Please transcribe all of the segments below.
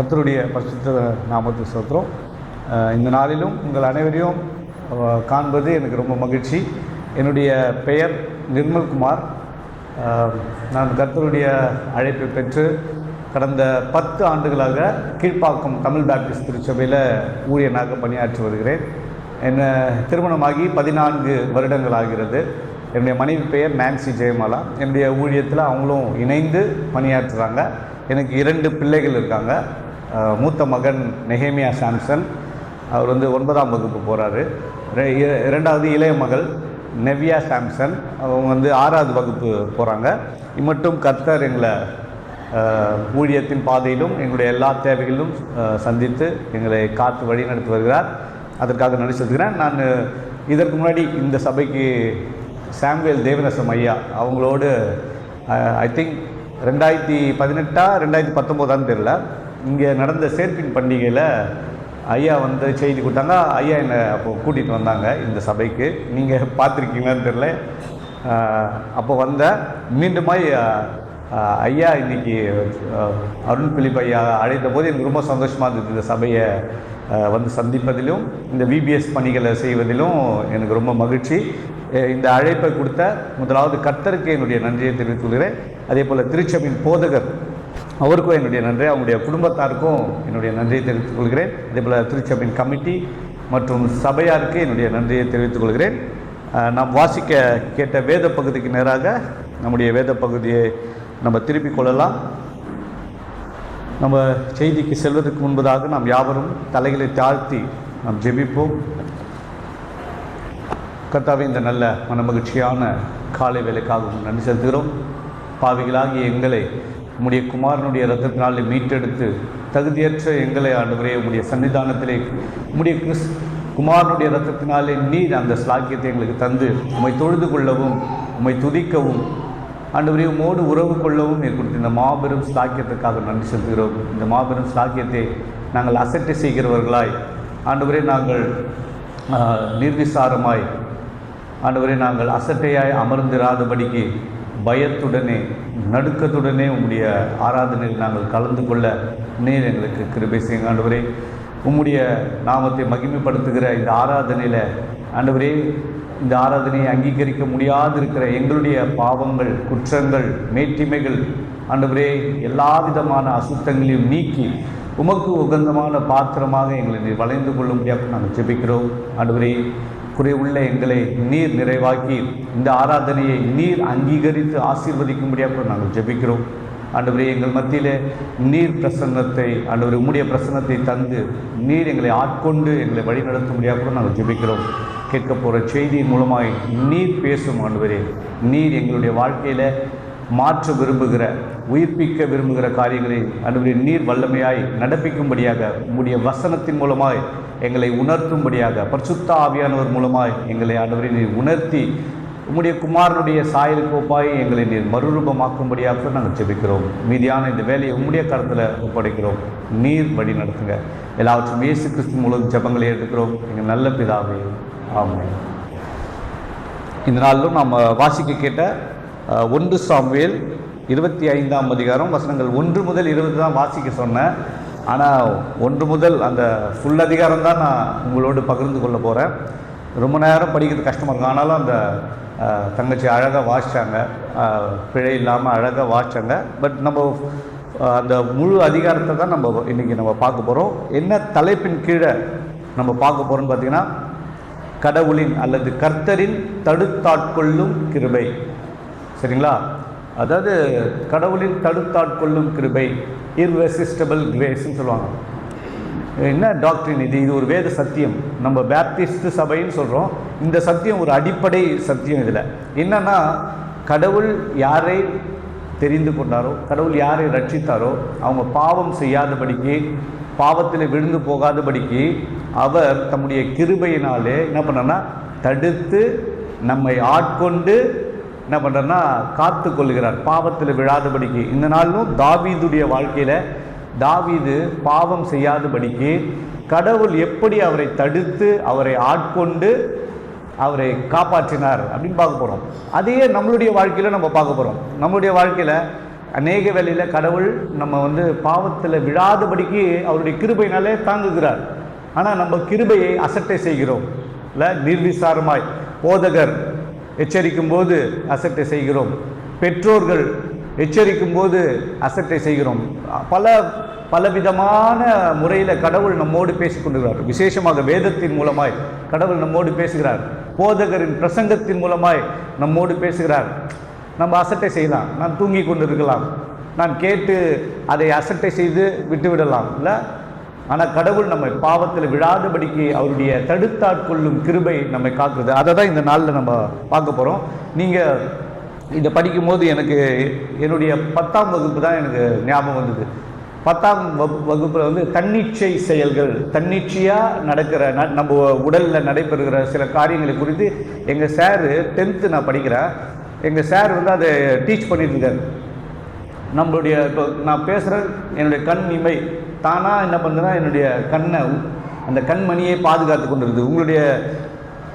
கர்த்தருடைய பரிசுத்த நாமத்துக்கு ஸ்தோத்திரம். இந்த நாளிலும் உங்கள் அனைவரையும் காண்பது எனக்கு ரொம்ப மகிழ்ச்சி. என்னுடைய பெயர் நிர்மல்குமார். நான் கர்த்தருடைய அழைப்பை பெற்று கடந்த 10 ஆண்டுகளாக கீழ்ப்பாக்கம் தமிழ் பாப்டிஸ்ட் திருச்சபையில் ஊழியனாக பணியாற்றி வருகிறேன். என்ன திருமணமாகி 14 வருடங்கள் ஆகிறது. என்னுடைய மனைவி பெயர் நான்சி ஜெயமாலா. என்னுடைய ஊழியத்தில் அவங்களும் இணைந்து பணியாற்றுறாங்க. எனக்கு 2 பிள்ளைகள் இருக்காங்க. மூத்த மகன் நெஹேமியா சாம்சன், அவர் 9ஆம் வகுப்பு போகிறாரு. இரண்டாவது இளைய மகள் நெவியா சாம்சன், அவங்க 6வது வகுப்பு போகிறாங்க. இம்மட்டும் கர்த்தர் எங்களை ஊழியத்தின் பாதையிலும் எங்களுடைய எல்லா தேவைகளிலும் சந்தித்து எங்களை காத்து வழி நடத்தி வருகிறார். அதற்காக நன்றி செலுத்துகிறேன். நான் இதற்கு முன்னாடி இந்த சபைக்கு சாமுவேல் தேவநேசம் ஐயா அவங்களோடு ஐ திங்க் 2018 2019 தெரியல, இங்கே நடந்த சேர்ப்பின் பண்டிகையில் ஐயா செய்தி கொடுத்தாங்க. ஐயா என்னை அப்போ கூட்டிகிட்டு வந்தாங்க இந்த சபைக்கு. நீங்கள் பார்த்துருக்கீங்களான்னு தெரில. அப்போ மீண்டுமாய் ஐயா இன்றைக்கி அருண் பிலிப் ஐயா அழைத்த போது எனக்கு ரொம்ப சந்தோஷமாக இருந்தது. இந்த சபையை சந்திப்பதிலும் இந்த விபிஎஸ் பணிகளை செய்வதிலும் எனக்கு ரொம்ப மகிழ்ச்சி. இந்த அழைப்பை கொடுத்த முதலாவது கர்த்தருக்கு என்னுடைய நன்றியை தெரிவித்துக் கொள்கிறேன். அதே போல் திருச்சபையின் போதகர் அவருக்கும் என்னுடைய நன்றி, அவங்களுடைய குடும்பத்தாருக்கும் என்னுடைய நன்றியை தெரிவித்துக் கொள்கிறேன். அதே போல் திருச்சபையின் கமிட்டி மற்றும் சபையாருக்கு என்னுடைய நன்றியை தெரிவித்துக் கொள்கிறேன். நாம் வாசிக்க கேட்ட வேத பகுதிக்கு நேராக நம்முடைய வேத பகுதியை நம்ம திருப்பிக் கொள்ளலாம். நம்ம செய்திக்கு செல்வதற்கு முன்பதாக நாம் யாவரும் தலைகளை தாழ்த்தி நாம் ஜெபிப்போம். கர்த்தாவே, இந்த நல்ல மனமகிழ்ச்சியான காலை வேலைக்காகவும் நன்றி செலுத்துகிறோம். பாவிகளாகிய எங்களை உம்முடைய குமாரனுடைய இரத்தத்தினாலே மீட்டெடுத்து தகுதியற்ற எங்களை ஆண்டவரே உம்முடைய சன்னிதானத்திலே உம்முடைய குமாரனுடைய இரத்தத்தினாலே நீர் அந்த ஸ்லாக்கியத்தை எங்களுக்கு தந்து உம்மை தொழுது கொள்ளவும் உம்மை துதிக்கவும் ஆண்டவரே உம்மோடு உறவு கொள்ளவும் கொடுத்த இந்த மாபெரும் ஸ்லாக்கியத்துக்காக நன்றி செலுத்துகிறோம். இந்த மாபெரும் ஸ்லாக்கியத்தை நாங்கள் அசட்டை செய்கிறவர்களாய் ஆண்டவரே நாங்கள் நிர்விசாரமாய் ஆண்டவரே நாங்கள் அசட்டையாய் அமர்ந்திராதபடிக்கு பயத்துடனே நடுக்கத்துடனே உம்முடைய ஆராதனையில் நாங்கள் கலந்து கொள்ள நீர் எங்களுக்கு கிருபை செய்யுங்க. ஆண்டவரே உம்முடைய நாமத்தை மகிமைப்படுத்துகிற இந்த ஆராதனையில் ஆண்டவரே இந்த ஆராதனையை அங்கீகரிக்க முடியாது இருக்கிற எங்களுடைய பாவங்கள், குற்றங்கள், மேட்டிமைகள் ஆண்டவரே எல்லா விதமான அசுத்தங்களையும் நீக்கி உமக்கு உகந்தமான பாத்திரமாக எங்களை நீர் வளைந்து கொள்ள முடியாது நாங்கள் ஜெபிக்கிறோம். ஆண்டவரே குறைவுள்ள எங்களை நீர் நிறைவாக்கி இந்த ஆராதனையை நீர் அங்கீகரித்து ஆசீர்வதிக்கும்படியாக நாங்கள் ஜெபிக்கிறோம். ஆண்டவரே எங்கள் மத்தியில் நீர் பிரசன்னத்தை ஆண்டவரே உம்முடைய பிரசன்னத்தை தந்து நீர் எங்களை ஆட்கொண்டு எங்களை வழி நடத்தும்படியாக நாங்கள் ஜெபிக்கிறோம். கேட்க போகிற செய்தியின் மூலமாய் நீர் பேசும் ஆண்டவரே. நீர் எங்களுடைய வாழ்க்கையில் மாற்ற விரும்புகிற, உயிர்ப்பிக்க விரும்புகிற காரியங்களை ஆண்டவரே நீர் வல்லமையாய் நடப்பிக்கும்படியாக உம்முடைய வசனத்தின் மூலமாய் எங்களை உணர்த்தும்படியாக பரிசுத்த ஆவியானவர் மூலமாய் எங்களை ஆண்டவரே நீர் உணர்த்தி உம்முடைய குமாரனுடைய சாயல் கோப்பாய் எங்களை நீர் மறுரூபமாக்கும்படியாக நாங்கள் ஜெபிக்கிறோம். மீதியான இந்த வேலையை உம்முடைய கருத்தில் ஒப்படைக்கிறோம். நீர் வழி நடத்துங்க. எல்லாவற்றும் இயேசு கிறிஸ்து மூலம் ஜெபங்களை எடுக்கிறோம் எங்கள் நல்ல பிதாவே, ஆமென். இந்த நாளிலும் நாம் வாசிக்க கேட்ட 1 சாமுவேல் 25ஆம் அதிகாரம் வசனங்கள் 1 முதல் 20 தான் வாசிக்க சொன்னேன். ஆனால் 1 முதல் அந்த ஃபுல் அதிகாரம் தான் நான் உங்களோடு பகிர்ந்து கொள்ள போகிறேன். ரொம்ப நேரம் படிக்கிறது கஷ்டமாக இருக்கும். ஆனாலும் அந்த தங்கச்சி அழகாக வாசித்தாங்க, பிழை இல்லாமல் அழகாக வாசித்தாங்க. பட் நம்ம அந்த முழு அதிகாரத்தை தான் நம்ம இன்றைக்கி நம்ம பார்க்க போகிறோம். என்ன தலைப்பின் கீழே நம்ம பார்க்க போகிறோம்னு பார்த்திங்கன்னா, கடவுளின் அல்லது கர்த்தரின் தடுத்தாட்கொள்ளும் கிருபை. சரிங்களா? அதாவது கடவுளின் தடுத்தாட்கொள்ளும் கிருபை, இர்ரெசிஸ்டபிள் கிரேஸ்ன்னு சொல்லுவாங்க. என்ன டாக்டரின் இது? இது ஒரு வேத சத்தியம். நம்ம பேப்டிஸ்ட் சபைன்னு சொல்கிறோம். இந்த சத்தியம் ஒரு அடிப்படை சத்தியம். இதில் என்னன்னா, கடவுள் யாரை தெரிந்து கொண்டாரோ, கடவுள் யாரை ரட்சித்தாரோ, அவங்க பாவம் செய்யாதபடிக்கு, பாவத்தில் விழுந்து போகாதபடிக்கு அவர் தம்முடைய கிருபையினாலே என்ன பண்ணனா தடுத்து நம்மை ஆட்கொண்டு என்ன பண்ணுறன்னா காத்து கொள்கிறார், பாவத்தில் விழாதபடிக்கு. இந்த நாளும் தாவீதுடைய வாழ்க்கையில் தாவீது பாவம் செய்யாதபடிக்கு கடவுள் எப்படி அவரை தடுத்து அவரை ஆட்கொண்டு அவரை காப்பாற்றினார் அப்படின்னு பார்க்க போகிறோம். அதையே நம்மளுடைய வாழ்க்கையில் நம்ம பார்க்க போகிறோம். நம்மளுடைய வாழ்க்கையில் அநேக வேளையில் கடவுள் நம்ம வந்து பாவத்தில் விழாதபடிக்கு அவருடைய கிருபையினாலே தாங்குகிறார். ஆனால் நம்ம கிருபையை அசட்டை செய்கிறோம் இல்லை, நிர்விசாரமாய். போதகர் எச்சரிக்கும் போது அசட்டை செய்கிறோம், பெற்றோர்கள் எச்சரிக்கும் போது அசட்டை செய்கிறோம். பலவிதமான முறையில் கடவுள் நம்மோடு பேசிக்கொண்டிருக்கிறார். விசேஷமாக வேதத்தின் மூலமாய் கடவுள் நம்மோடு பேசுகிறார், போதகரின் பிரசங்கத்தின் மூலமாய் நம்மோடு பேசுகிறார். நம்ம அசட்டை செய்யலாம், நான் தூங்கி கொண்டு இருக்கலாம், நான் கேட்டு அதை அசட்டை செய்து விட்டுவிடலாம் இல்லை. ஆனால் கடவுள் நம்மை பாவத்தில் விழாதபடிக்கு அவருடைய தடுத்தாட்கொள்ளும் கிருபை நம்மை காக்குது. அதை தான் இந்த நாளில் நம்ம பார்க்க போகிறோம். நீங்கள் இதை படிக்கும்போது எனக்கு என்னுடைய 10ஆம் வகுப்பு தான் எனக்கு ஞாபகம் வந்தது. 10ஆம் வகுப்பில் வந்து தன்னிச்சை செயல்கள், தன்னிச்சையாக நடக்கிற நம்ம உடலில் நடைபெறுகிற சில காரியங்களை குறித்து எங்கள் சாரு 10th நான் படிக்கிறேன், எங்கள் சார் வந்து அதை டீச் பண்ணிட்டுருக்காரு. நம்மளுடைய இப்போ நான் பேசுகிறேன், என்னுடைய கண் இமை தானாக என்ன பண்ணுறதுன்னா என்னுடைய கண்ணை, அந்த கண்மணியை பாதுகாத்து கொண்டு இருக்குது. உங்களுடைய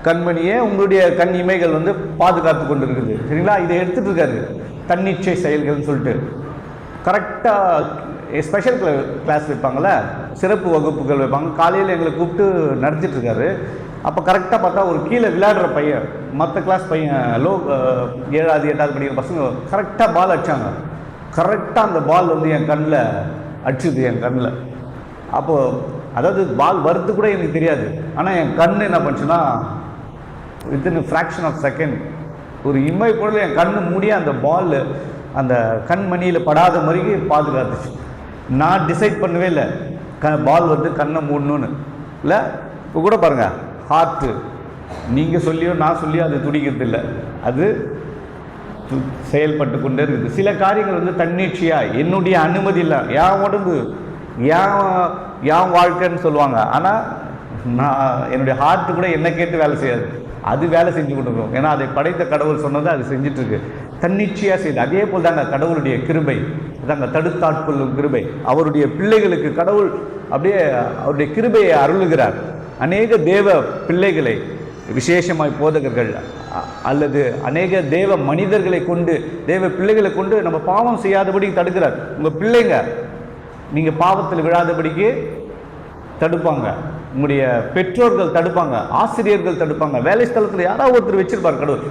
கண்மணியை உங்களுடைய கண் இமைகள் வந்து பாதுகாத்து கொண்டு இருக்குது. சரிங்களா? இதை எடுத்துகிட்டு இருக்காரு தன்னிச்சை செயல்கள்னு சொல்லிட்டு. கரெக்டாக ஸ்பெஷல் கிளாஸ் வைப்பாங்கள்ல, சிறப்பு வகுப்புகள் வைப்பாங்க. காலையில் எங்களை கூப்பிட்டு நடத்திட்டுருக்காரு. அப்போ கரெக்டாக பார்த்தா ஒரு கீழே விளையாடுற பையன், மற்ற கிளாஸ் பையன் 7வது 8வது படிக்கிற பசங்க கரெக்டாக பால் அடித்தாங்க. கரெக்டாக அந்த பால் வந்து என் கண்ணில் அடிச்சுது, என் கண்ணில். அப்போது அதாவது பால் வருது கூட எனக்கு தெரியாது, ஆனால் என் கண் என்ன பண்ணுச்சுன்னா வித்தின் ஃப்ராக்ஷன் ஆஃப் செகண்ட், ஒரு இமை பொழுது என் கண் மூடிய அந்த பால் அந்த கண்மணியில் படாத மாதிரி பாதுகாத்துச்சு. நான் டிசைட் பண்ணவே இல்லை பால் வந்து கண்ணை மூடணும்னு இல்லை. இப்போ கூட பாருங்கள், ஹார்ட்டு நீங்கள் சொல்லியோ நான் சொல்லியோ அது துடிக்கிறது இல்லை, அது செயல்பட்டு கொண்டே இருக்குது. சில காரியங்கள் வந்து தன்னிச்சையாக என்னுடைய அனுமதி இல்லை, என் உடம்பு என் வாழ்க்கைன்னு சொல்லுவாங்க. ஆனால் நான் என்னுடைய ஹார்ட்டு கூட என்ன கேட்டு வேலை செய்யாது, அது வேலை செஞ்சு கொடுக்கும். ஏன்னா அதை படைத்த கடவுள் சொன்னதை அது செஞ்சிட்ருக்கு, தன்னிச்சையாக செய்யுது. அதே போல் தாங்க கடவுளுடைய கிருபை, தாங்க தடுத்தாட்கொள்ளும் கிருபை. அவருடைய பிள்ளைகளுக்கு கடவுள் அப்படியே அவருடைய கிருபையை அருளுகிறார். அநேக தேவ பிள்ளைகளை, விசேஷமாய் போதகர்கள் அல்லது அநேக தேவ மனிதர்களை கொண்டு, தேவ பிள்ளைகளை கொண்டு நம்ம பாவம் செய்யாதபடி தடுக்கிறார். உங்கள் பிள்ளைங்க நீங்கள் பாவத்தில் விழாதபடிக்கு தடுப்பாங்க, உங்களுடைய பெற்றோர்கள் தடுப்பாங்க, ஆசிரியர்கள் தடுப்பாங்க, வேலை ஸ்தலத்தில் யாராவது ஒருத்தர் வச்சிருப்பார் கடவுள்.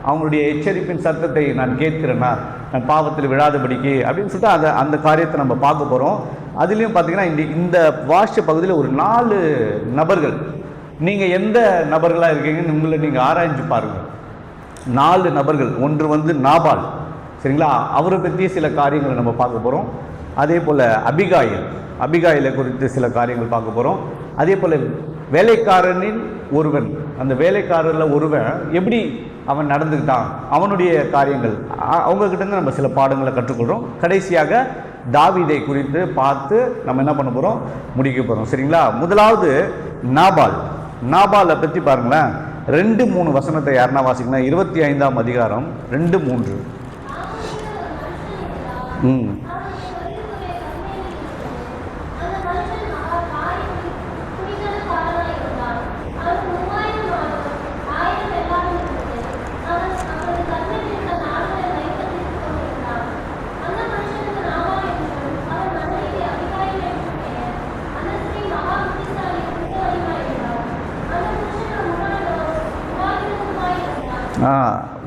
அவங்களுடைய எச்சரிப்பின் சத்தத்தை நான் கேட்கிறேன்னா, நான் பாவத்தில் விழாதபடிக்கு அப்படின்னு சொல்லிட்டு அந்த காரியத்தை நம்ம பார்க்க போகிறோம். அதுலேயும் பார்த்தீங்கன்னா இந்த வாஷ்ய பகுதியில் ஒரு 4 நபர்கள், நீங்கள் எந்த நபர்களாக இருக்கீங்கன்னு உங்களை நீங்கள் ஆராய்ஞ்சு பாருங்கள். 4 நபர்கள். ஒன்று வந்து நாபால், சரிங்களா? அவரை பற்றி சில காரியங்களை நம்ம பார்க்க போகிறோம். அதே போல் அபிகாயிலை குறித்து சில காரியங்கள் பார்க்க போகிறோம். அதே போல் வேலைக்காரனில் ஒருவன், அந்த வேலைக்காரரில் ஒருவன் எப்படி அவன் நடந்துக்கிட்டான், அவனுடைய காரியங்கள், அவங்கக்கிட்டேருந்து நம்ம சில பாடங்களை கற்றுக்கொள்கிறோம். கடைசியாக தாவீதை குறித்து பார்த்து நம்ம என்ன பண்ண போகிறோம், முடிக்க போகிறோம். சரிங்களா? முதலாவது நாபாலை பற்றி பாருங்களேன். 2-3 வசனத்தை யாருன்னா வாசிக்கலாம். 25ஆம் அதிகாரம் 2-3.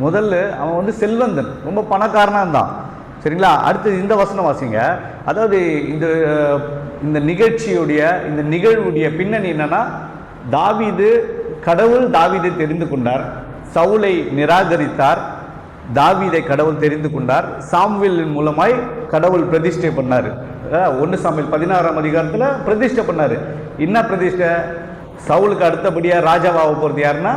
முதல்ல அவன் வந்து செல்வந்தன், ரொம்ப பணக்காரனாக இருந்தான். சரிங்களா? அடுத்தது இந்த வசனம் வாசிங்க. அதாவது இந்த நிகழ்வுடைய பின்னணி என்னன்னா, கடவுள் தாவீதை தெரிந்து கொண்டார், சவுலை நிராகரித்தார், தாவீதை கடவுள் தெரிந்து கொண்டார், சாமுவேலின் மூலமாய் கடவுள் பிரதிஷ்டை பண்ணார். 1 சாமுவேல் 16ஆம் அதிகாரத்தில் பிரதிஷ்டை பண்ணார். என்ன பிரதிஷ்டை? சவுலுக்கு அடுத்தபடியாக ராஜாவாக போகிறது யாருன்னா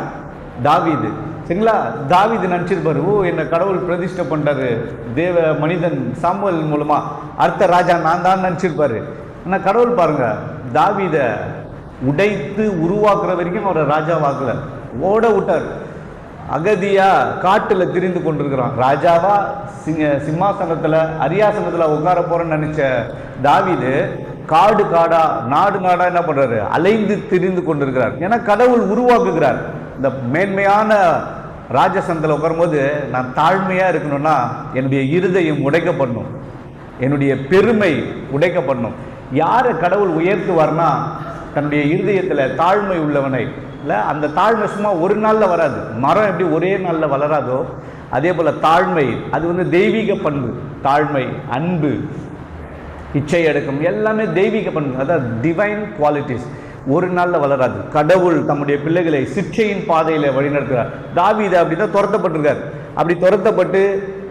தாவீது. சரிங்களா? தாவீது நினச்சிருப்பாரு, என்னை கடவுள் பிரதிஷ்டை பண்ணுறாரு தேவ மனிதன் சாமுவேல் மூலமாக, அடுத்த ராஜா நான் தான் நினச்சிருப்பாரு. ஆனால் கடவுள் பாருங்கள், தாவீதை உடைத்து உருவாக்குற வரைக்கும் அவரை ராஜாவாக்கல, ஓட விட்டார். அகதியா காட்டில் திரிந்து கொண்டிருக்கிறான். ராஜாவா சிம்மாசனத்தில் அரியாசனத்தில் உட்கார போகிறேன்னு நினச்ச தாவீது காடு காடா நாடு நாடா என்ன பண்ணுறாரு, அலைந்து திரிந்து கொண்டிருக்கிறார். ஏன்னா கடவுள் உருவாக்குகிறார். இந்த மேன்மையான ராஜசனத்தில் உட்காரும்போது நான் தாழ்மையாக இருக்கணும்னா என்னுடைய இருதயம் உடைக்கப்படணும். என்னுடைய பெருமை உடைக்கப்படணும். யாரை கடவுள் உயர்த்துவார்னா தன்னுடைய இருதயத்தில் தாழ்மை உள்ளவனை. இல்லை, அந்த தாழ்மை சும்மா ஒரு நாளில் வராது. மரம் எப்படி ஒரே நாளில் வளராதோ அதே போல் தாழ்மை, அது தெய்வீக பண்பு. தாழ்மை, அன்பு, இச்சை அடக்கம் எல்லாமே தெய்வீக பண்பு, அதாவது டிவைன் குவாலிட்டிஸ். ஒரு நாளில் வளராது. கடவுள் தம்முடைய பிள்ளைகளை சிற்சையின் பாதையில் வழிநடத்துகிறார். தாவீது அப்படி தான் துரத்தப்பட்டிருக்கார். அப்படி துரத்தப்பட்டு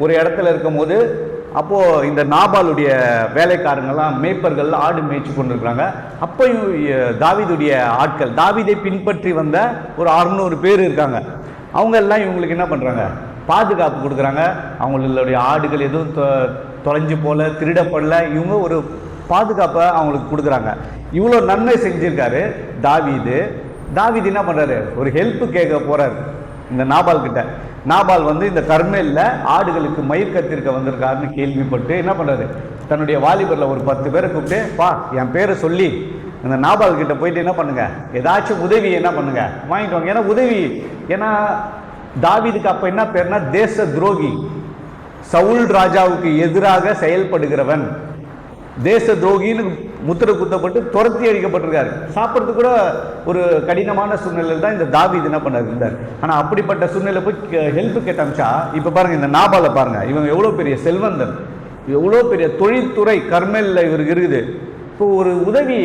ஒரு இடத்துல இருக்கும் போது அப்போது இந்த நாபாலுடைய வேலைக்காரங்கள்லாம் மேய்ப்பர்கள் ஆடு மேய்ச்சி கொண்டிருக்கிறாங்க. அப்போயும் தாவீதுடைய ஆட்கள், தாவீதை பின்பற்றி வந்த ஒரு 600 பேர் இருக்காங்க. அவங்க எல்லாம் இவங்களுக்கு என்ன பண்ணுறாங்க, பாதுகாப்பு கொடுக்குறாங்க. அவங்களுடைய ஆடுகள் எதுவும் தொலைஞ்சு போல, திருடப்படல, இவங்க ஒரு பாதுகாப்பை அவங்களுக்கு கொடுக்குறாங்க. இவ்வளோ நன்மை செஞ்சுருக்காரு தாவீது. தாவீது என்ன பண்ணுறாரு, ஒரு ஹெல்ப்பு கேட்க போகிறார் இந்த நாபால் கிட்ட. நாபால் இந்த கர்மேலில் ஆடுகளுக்கு மயிர் கத்திருக்க வந்திருக்காருன்னு கேள்விப்பட்டு என்ன பண்ணுறாரு, தன்னுடைய வாலிபரில் ஒரு 10 பேரை கூப்பிட்டு, பா என் பேரை சொல்லி இந்த நாபால் கிட்ட போயிட்டு என்ன பண்ணுங்க, ஏதாச்சும் உதவி என்ன பண்ணுங்க வாங்கிட்டு வாங்க. ஏன்னா உதவி, ஏன்னா தாவீதுக்கு அப்போ என்ன பேர்னா தேச துரோகி, சவுல் ராஜாவுக்கு எதிராக செயல்படுகிறவன், தேச துரோகின்னு முத்திரை குத்தப்பட்டு துரத்தி அடிக்கப்பட்டிருக்காரு. சாப்பிட்றதுக்கு கூட ஒரு கடினமான சூழ்நிலையில் தான் இந்த தாவீது என்ன பண்ணார் இருந்தார். ஆனால் அப்படிப்பட்ட சூழ்நிலை போய் ஹெல்ப் கேட்டாச்சா. இப்போ பாருங்கள், இந்த நாபாலை பாருங்கள், இவங்க எவ்வளோ பெரிய செல்வந்தன், எவ்வளோ பெரிய தொழில்துறை கர்மேலில் இவருக்கு இருக்குது. இப்போ ஒரு உதவி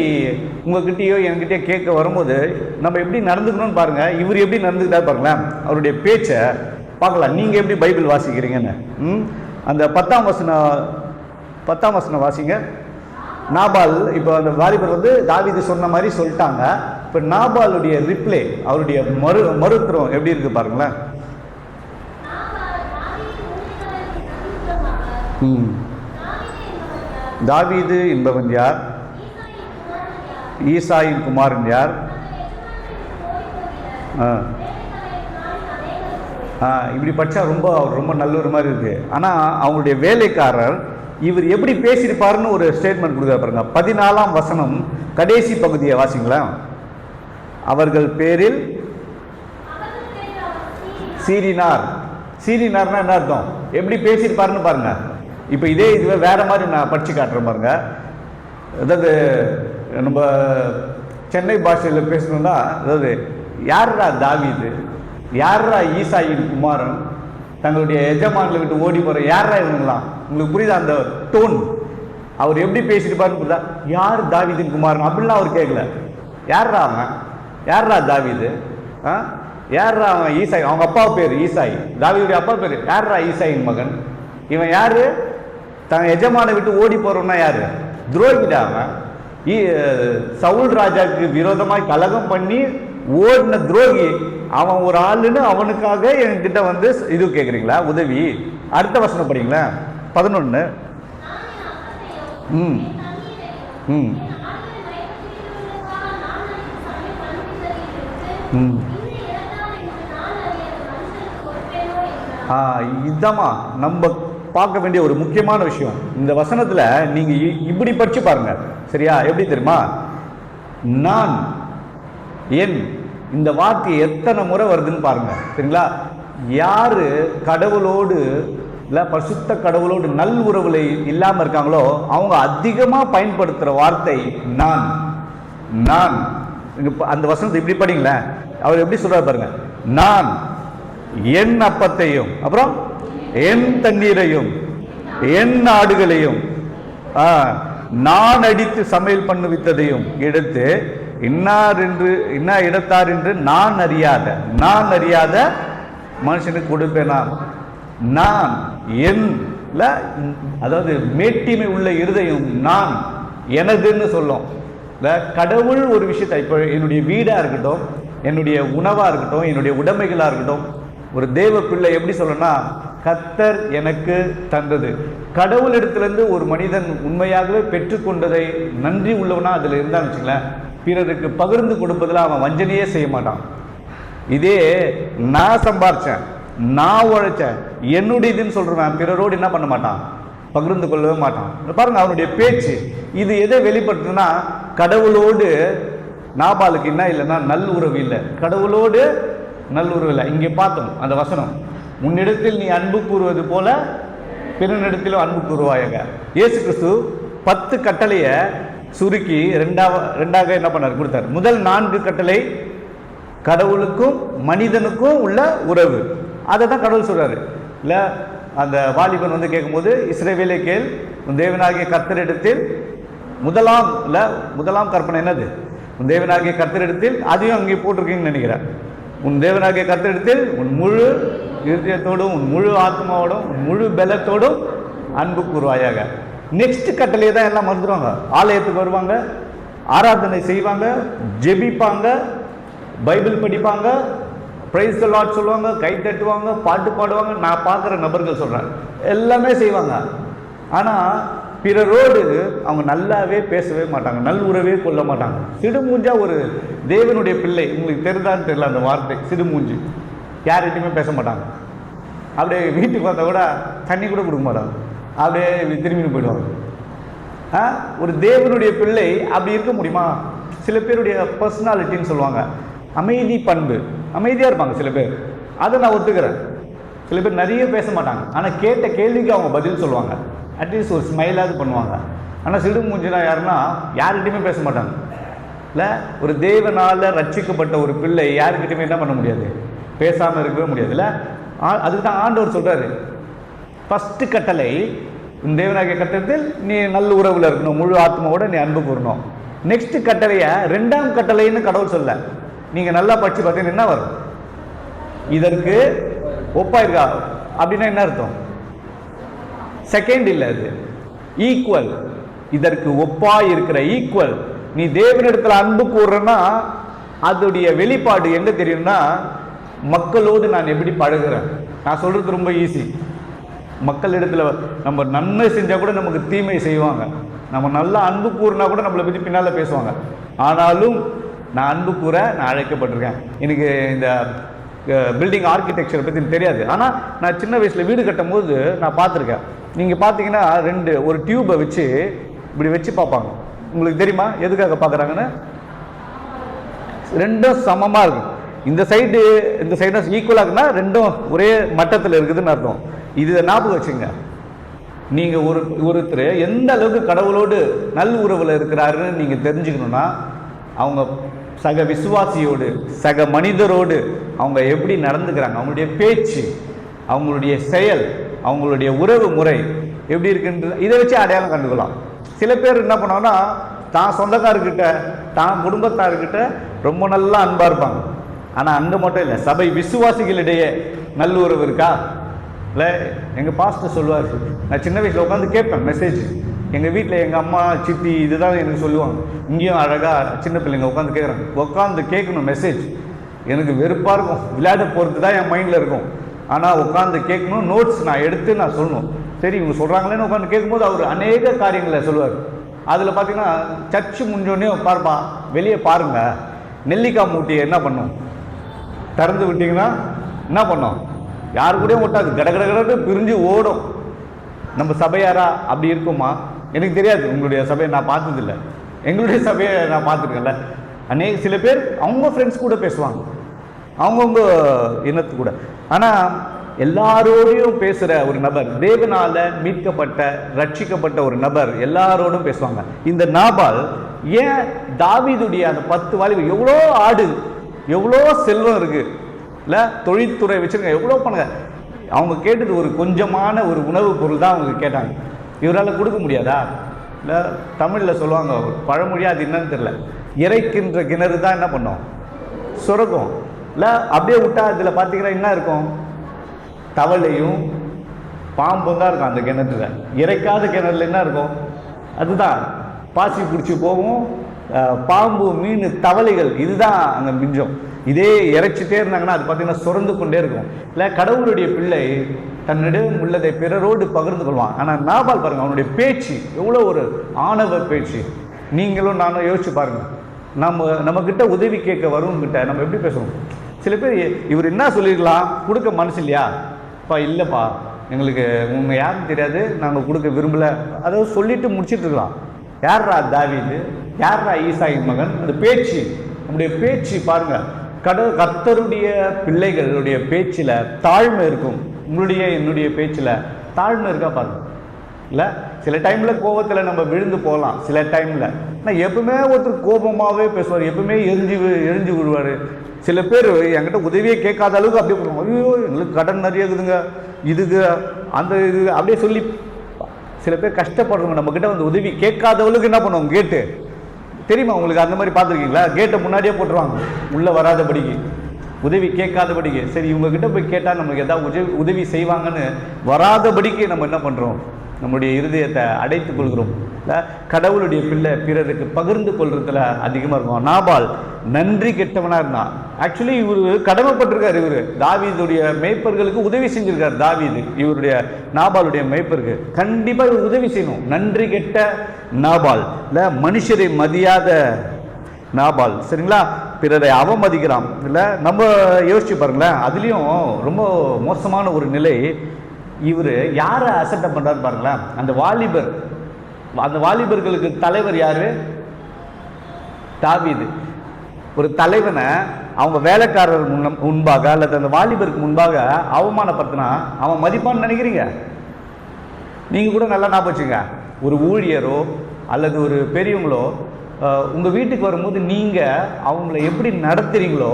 உங்ககிட்டயோ என்கிட்டயோ கேட்க வரும்போது நம்ம எப்படி நடந்துக்கணும்னு பாருங்கள். இவர் எப்படி நடந்துக்கிட்டா பாருங்களேன், அவருடைய பேச்சை பார்க்கலாம். நீங்கள் எப்படி பைபிள் வாசிக்கிறீங்கன்னு அந்த 10ஆம் வசனம் வாசிங்க. நாபால், இப்போ அந்த வாலிபர் தாவீது சொன்ன மாதிரி சொல்லிட்டாங்க. இப்போ நாபாலுடைய ரிப்ளை, அவருடைய மறுத்திரம் எப்படி இருக்கு பாருங்களேன். தாவீது என்பவன் யார், ஈசாயின் குமாரன் யார், இப்படி படித்தா ரொம்ப நல்ல ஒரு மாதிரி இருக்கு. ஆனால் அவங்களுடைய வேலைக்காரர் இவர் எப்படி பேசியிருப்பாருன்னு ஒரு ஸ்டேட்மெண்ட் கொடுக்குறாரு பாருங்க. 14ஆம் வசனம் கடைசி பகுதியை வாசிங்களேன். அவர்கள் பேரில் சீறினார். சீறினார்னா என்ன அர்த்தம், எப்படி பேசியிருப்பாருன்னு பாருங்க. இப்போ இதுவே வேற மாதிரி நான் படிச்சு காட்டுறேன் பாருங்க. அதாவது நம்ம சென்னை பாஷையில் பேசணும்னா, அதாவது யாரா தாவீது, யாரா ஈசாயின் குமாரன், தங்களுடைய எஜமான்களை விட்டு ஓடி போகிற யாரா இவங்களாம், உங்களுக்கு புரியுதா அந்த டோன்? அவர் எப்படி பேசியிருப்பாருன்னு புரியுதா? யார் தாவீதின் குமாரன் அப்படின்லாம் அவர் கேட்கல. யாரா அவன், யாரா தாவீது, யாரா அவன் ஈசாய், அவங்க அப்பா பேர் ஈசாய், தாவீதுடைய அப்பா பேர் யாரா ஈசாயின் மகன், இவன் யாரு, தன் எஜமானை விட்டு ஓடி போறோம்னா யாரு, துரோகிடா அவன். சவுல் ராஜாவுக்கு விரோதமாய் கலகம் பண்ணி ஓடின துரோகி அவன், ஒரு ஆளுன்னு அவனுக்காக என்கிட்ட இது கேட்குறீங்களா உதவி? அடுத்த வசனம் படிங்களா, 11. இதுதாம்மா நம்ம பார்க்க வேண்டிய ஒரு முக்கியமான விஷயம். இந்த வசனத்துல நீங்க இப்படி படிச்சு பாருங்க, சரியா? எப்படி தெரியுமா, நான் என், இந்த வார்த்தை எத்தனை முறை வருதுன்னு பாருங்க, சரிங்களா? யாரு கடவுளோடு இல்லை பரிசுத்த கடவுளோடு நல் உறவுல இல்லாமல் இருக்காங்களோ அவங்க அதிகமாக பயன்படுத்துகிற வார்த்தை நான். நான் அந்த வசனத்தை இப்படி படிங்களேன். அவர் எப்படி சொல்றாரு பாருங்க, நான் என் அப்பத்தையும், அப்புறம் என் தண்ணீரையும், என் ஆடுகளையும், நான் அடித்து சமையல் பண்ணுவித்ததையும் எடுத்து இன்னா இடத்தார் என்று நான் அறியாத மனுஷனுக்கு கொடுப்பேனா. நான் என், அதாவது மேட்டிமை உள்ள இருதயம் நான் எனதுன்னு சொல்லும். கடவுள் ஒரு விஷயத்தை, இப்போ என்னுடைய வீடா இருக்கட்டும், என்னுடைய உணவா இருக்கட்டும், என்னுடைய உடைமைகளா இருக்கட்டும், ஒரு தேவ பிள்ளை எப்படி சொல்லணும்னா, கர்த்தர் எனக்கு தந்தது. கடவுள் இடத்திலிருந்து ஒரு மனிதன் உண்மையாகவே பெற்றுக்கொண்டதை நன்றி உள்ளவனா அதுல இருந்தான்னு வச்சுங்களேன், பிறருக்கு பகிர்ந்து கொடுப்பதில் அவன் வஞ்சனையே செய்ய மாட்டான். இதே நான் சம்பாரிச்சேன், நான் உழைச்சேன், என்னுடையதுன்னு சொல்றேன், பிறரோடு என்ன பண்ண மாட்டான், பகிர்ந்து கொள்ளவே மாட்டான். பாருங்க அவனுடைய பேச்சு. இது எதை வெளிப்படுத்துனா, கடவுளோடு நாபாலுக்கு என்ன இல்லைன்னா நல் உறவு இல்லை, கடவுளோடு நல் உறவு இல்லை. இங்கே பார்த்தோம் அந்த வசனம், உன்னிடத்தில் நீ அன்பு கூறுவது போல பிறனிடத்திலும் அன்பு கூறுவாயாக. இயேசு கிறிஸ்து 10 கட்டளையை சுருக்கி ரெண்டாக என்ன பண்ணார், கொடுத்தார். முதல் 4 கட்டளை கடவுளுக்கும் மனிதனுக்கும் உள்ள உறவு. அதை தான் கடவுள் சொல்றாரு இல்ல. அந்த வாலிபன் வந்து கேட்கும்போது, இஸ்ரவேலே கேள், உன் தேவனாகிய கர்த்தரிடத்தில் முதலாம் கற்பனை என்னது, உன் தேவனாகிய கர்த்தரிடத்தில், அதையும் அங்கே போட்டிருக்கீங்கன்னு நினைக்கிறேன். உன் தேவனாகிய கர்த்தரிடத்தில் உன் முழு இருதயத்தோடும், உன் முழு ஆத்மாவோடும், உன் முழு பலத்தோடும் அன்பு கூறுவாயாக. நெக்ஸ்ட் கட்டளையை தான் எல்லாம் மறந்துடுவாங்க. ஆலயத்துக்கு வருவாங்க, ஆராதனை செய்வாங்க, ஜெபிப்பாங்க, பைபிள் படிப்பாங்க, பிரைஸ் தி லார்ட் சொல்லுவாங்க, கை தட்டுவாங்க, பாட்டு பாடுவாங்க. நான் பார்க்குற நபர்கள் சொல்கிறேன், எல்லாமே செய்வாங்க. ஆனால் பிறரோடு அவங்க நல்லாவே பேசவே மாட்டாங்க, நல் உறவே கொள்ள மாட்டாங்க. சிடுமூஞ்சா ஒரு தேவனுடைய பிள்ளை, உங்களுக்கு தெரிந்தான்னு தெரியல அந்த வார்த்தை, சிடுமூஞ்சி. யார்கிட்டையுமே பேச மாட்டாங்க. அப்படியே வீட்டுக்கு பார்த்தா கூட தண்ணி கூட கொடுக்க மாட்டாங்க, அப்படியே திரும்பின்னு போயிடுவாங்க. ஒரு தேவனுடைய பிள்ளை அப்படி இருக்க முடியுமா? சில பேருடைய பர்சனாலிட்டின்னு சொல்லுவாங்க, அமைதி பண்பு, அமைதியாக இருப்பாங்க சில பேர். அதை நான் ஒத்துக்கிறேன். சில பேர் நிறைய பேச மாட்டாங்க, ஆனால் கேட்ட கேள்விக்கு அவங்க பதில் சொல்லுவாங்க, அட்லீஸ்ட் ஒரு ஸ்மைலாவது பண்ணுவாங்க. ஆனால் சிடு மூஞ்சினா யாருன்னா யார்கிட்டையுமே பேச மாட்டாங்க. இல்லை, ஒரு தேவனால் ரட்சிக்கப்பட்ட ஒரு பிள்ளை யாருக்கிட்டையுமே என்ன பண்ண முடியாது, பேசாமல் இருக்கவே முடியாது. இல்லை, அதுக்கு தான் ஆண்டவர் சொல்கிறாரு, ஃபஸ்ட்டு கட்டளை உன் தேவனாகிய கட்டத்தில் நீ நல்ல உறவில் இருக்கணும், முழு ஆத்மாவோட நீ அன்பு கூறணும். நெக்ஸ்ட் கட்டளையை 2ஆம் கட்டளைன்னு கடவுள் சொல்ல. நீங்கள் நல்லா படித்து பார்த்தீங்கன்னா என்ன வரும், இதற்கு ஒப்பாயிருக்கா அப்படின்னா என்ன அர்த்தம்? செகண்ட் இல்லை, அது ஈக்குவல். இதற்கு ஒப்பா இருக்கிற ஈக்குவல். நீ தேவனிடத்தில் அன்பு கூறுறன்னா அதோடைய வெளிப்பாடு எங்க தெரியும்னா, மக்களோடு நான் எப்படி பழகுறேன். நான் சொல்றது ரொம்ப ஈஸி. மக்களிடத்துல நம்ம நன்மை செஞ்சா கூட நமக்கு தீமை செய்வாங்க, நம்ம நல்லா அன்பு கூறினா கூட நம்மளை பற்றி பின்னால் பேசுவாங்க. ஆனாலும் நான் அன்பு கூற நான் அழைக்கப்பட்டிருக்கேன். எனக்கு இந்த பில்டிங் ஆர்கிடெக்சரை பற்றி தெரியாது, ஆனால் நான் சின்ன வயசில் வீடு கட்டும் போது நான் பார்த்துருக்கேன். நீங்கள் பார்த்தீங்கன்னா ஒரு டியூப்பை வச்சு இப்படி வச்சு பார்ப்பாங்க. உங்களுக்கு தெரியுமா எதுக்காக பார்க்குறாங்கன்னு? ரெண்டும் சமமாக இருக்கும். இந்த சைடு இந்த சைடு ஈக்குவலாக இருக்குன்னா ரெண்டும் ஒரே மட்டத்தில் இருக்குதுன்னு அர்த்தம். இது ஞாபகம் வச்சுங்க. நீங்கள் ஒருத்தர் எந்த அளவுக்கு கடவுளோடு நல் உறவில் இருக்கிறாருன்னு நீங்கள் தெரிஞ்சுக்கணுன்னா, அவங்க சக விசுவாசியோடு, சக மனிதரோடு அவங்க எப்படி நடந்துக்கிறாங்க, அவங்களுடைய பேச்சு, அவங்களுடைய செயல், அவங்களுடைய உறவு முறை எப்படி இருக்குன்ற இதை வச்சு அடையாளம் கண்டுக்கலாம். சில பேர் என்ன பண்ணுவாங்கன்னா, தான் சொந்தக்காரர்கிட்ட, தான் குடும்பத்தார்கிட்ட ரொம்ப நல்லா அன்பாக இருப்பாங்க. ஆனால் அங்கே மட்டும் இல்லை, சபை விசுவாசிகளிடையே நல்லுறவு இருக்கா? இல்லை, எங்கள் பாஸ்டர் சொல்லுவார், நான் சின்ன வயசில் உட்காந்து கேட்பேன் மெசேஜ். எங்கள் வீட்டில் எங்கள் அம்மா சித்தி இதுதான் எனக்கு சொல்லுவாங்க. இங்கேயும் அழகாக சின்ன பிள்ளைங்க உட்காந்து கேட்குறாங்க. உட்காந்து கேட்கணும் மெசேஜ். எனக்கு வெறுப்பாக இருக்கும், விளையாட போகிறது தான் என் மைண்டில் இருக்கும். ஆனால் உட்காந்து கேட்கணும், நோட்ஸ் நான் எடுத்து நான் சொல்லணும். சரி இவங்க சொல்கிறாங்களேன்னு உட்காந்து கேட்கும்போது அவர் அநேக காரியங்களை சொல்லுவார். அதில் பார்த்தீங்கன்னா சர்ச்சு முடிஞ்சோடனே பார்ப்பா, வெளியே பாருங்கள், நெல்லிக்காய் மூட்டியை என்ன பண்ணும், திறந்து விட்டிங்கன்னா என்ன பண்ணோம், யாரு கூடயும் ஓட்டாது, கடகடகட பிரிஞ்சு ஓடும். நம்ம சபையாரா அப்படி இருக்குமா? எனக்கு தெரியாது, உங்களுடைய சபையை நான் பார்த்ததில்லை. எங்களுடைய சபையை நான் பார்த்துருக்கேன்ல. சில பேர் அவங்க ஃப்ரெண்ட்ஸ் கூட பேசுவாங்க, அவங்கவுங்க இனத்து கூட. ஆனால் எல்லாரோடையும் பேசுகிற ஒரு நபர், தேவனால மீட்கப்பட்ட ரட்சிக்கப்பட்ட ஒரு நபர் எல்லாரோடும் பேசுவாங்க. இந்த நாபால் ஏன் தாவீதுடைய அந்த 10 வாலிபர், எவ்வளோ ஆடு, எவ்வளோ செல்வம் இருக்கு இல்லை, தொழில்துறை வச்சுருங்க, எவ்வளோ பண்ணுங்க, அவங்க கேட்டது ஒரு கொஞ்சமான ஒரு உணவுப் பொருள் தான் அவங்க கேட்டாங்க. இவரால் கொடுக்க முடியாதா? இல்லை, தமிழில் சொல்லுவாங்க பழமொழியாக, அது என்னன்னு தெரியல, இறைக்கின்ற கிணறு தான் என்ன பண்ணோம், சுரக்கும் இல்லை. அப்படியே விட்டா இதில் பார்த்தீங்கன்னா என்ன இருக்கும், தவளையும் பாம்பும் தான் இருக்கும் அந்த கிணத்துல. இறைக்காத கிணறுல என்ன இருக்கும், அதுதான் பாசி பிடிச்சி போகும், பாம்பு, மீன், தவளைகள், இதுதான் அங்கே மிஞ்சம். இதே இறைச்சிட்டே இருந்தாங்கன்னா அது பார்த்தீங்கன்னா சுரந்து கொண்டே இருக்கும். இல்லை, கடவுளுடைய பிள்ளை தன்னிடம் உள்ளதை பிறரோடு பகிர்ந்து கொள்வான். ஆனால் நாபால் பாருங்கள், அவனுடைய பேச்சு எவ்வளோ ஒரு ஆணவ பேச்சு. நீங்களும் நானும் யோசிச்சு பாருங்கள், நம்மக்கிட்ட உதவி கேட்க வருவங்கிட்ட நம்ம எப்படி பேசுவோம்? சில பேர் இவர் என்ன சொல்லிடலாம், கொடுக்க மனசு இல்லையா, அப்பா இல்லைப்பா எங்களுக்கு உங்கள் யாருன்னு தெரியாது, நாங்கள் கொடுக்க விரும்பலை, அதாவது சொல்லிட்டு முடிச்சுட்டு இருக்கலாம். யார்ரா தாவீது, யார்ரா ஈசாயின் மகன்? அந்த பேச்சு, நம்முடைய பேச்சு பாருங்கள். கர்த்தருடைய பிள்ளைகளுடைய பேச்சில் தாழ்மை இருக்கும். உங்களுடைய என்னுடைய பேச்சில் தாழ்மை இருக்கா பாருங்க. இல்லை சில டைமில் கோபத்தில் நம்ம விழுந்து போகலாம். சில டைமில் ஆனால் எப்பவுமே ஒருத்தர் கோபமாகவே பேசுவார், எப்பவுமே எரிஞ்சு விடுவார். சில பேர் என்கிட்ட உதவியே கேட்காத அளவுக்கு அப்படியே போடுவாங்க. ஐயோ எங்களுக்கு கடன் நிறைய இருக்குதுங்க, இதுக்கு அந்த இது அப்படியே சொல்லி சில பேர் கஷ்டப்படுறவங்க நம்மக்கிட்ட வந்து உதவி கேட்காதவளுக்கு என்ன பண்ணுவாங்க, கேட்டு தெரியுமா உங்களுக்கு? அந்த மாதிரி பார்த்துருக்கீங்களா? கேட்டை முன்னாடியே போட்டுருவாங்க உள்ளே வராதபடிக்கு, உதவி கேட்காதபடிக்கு. சரி இவங்ககிட்ட போய் கேட்டால் நமக்கு எதாவது உதவி செய்வாங்கன்னு வராதபடிக்கு நம்ம என்ன பண்ணுறோம், நம்முடைய இருதயத்தை அடைத்து கொள்கிறோம். கடவுளுடைய பிள்ளை பிறருக்கு பகிர்ந்து கொள்றதுல அதிகமாக இருக்கும். நாபால் நன்றி கெட்டவனாக இருந்தான். ஆக்சுவலி இவர் கடமைப்பட்டிருக்காரு. இவர் தாவீதுடைய மேய்ப்பர்களுக்கு உதவி செஞ்சிருக்காரு. தாவீது இவருடைய நாபாலுடைய மேய்ப்பருக்கு கண்டிப்பாக இவர் உதவி செய்யணும். நன்றி கெட்ட நாபால், இல்லை மனுஷரை மதியாத நாபால், சரிங்களா? பிறரை அவமதிக்கிறான். இல்லை நம்ம யோசிச்சு பாருங்களேன், அதுலேயும் ரொம்ப மோசமான ஒரு நிலை. இவர் யாரை அசட்டை பண்ணுறாரு பாருங்களேன், அந்த வாலிபர். அந்த வாலிபர்களுக்கு தலைவர் யாரு? தாவீது. ஒரு தலைவனை அவங்க வேலைக்காரர் முன்பாக அல்லது அந்த வாலிபருக்கு முன்பாக அவமானப்படுத்தினா அவன் மதிப்பான்னு நினைக்கிறீங்க? நீங்கள் கூட நல்லா ஞாபகம் வச்சுங்க. ஒரு ஊழியரோ அல்லது ஒரு பெரியவங்களோ உங்கள் வீட்டுக்கு வரும்போது நீங்கள் அவங்கள எப்படி நடத்துகிறீங்களோ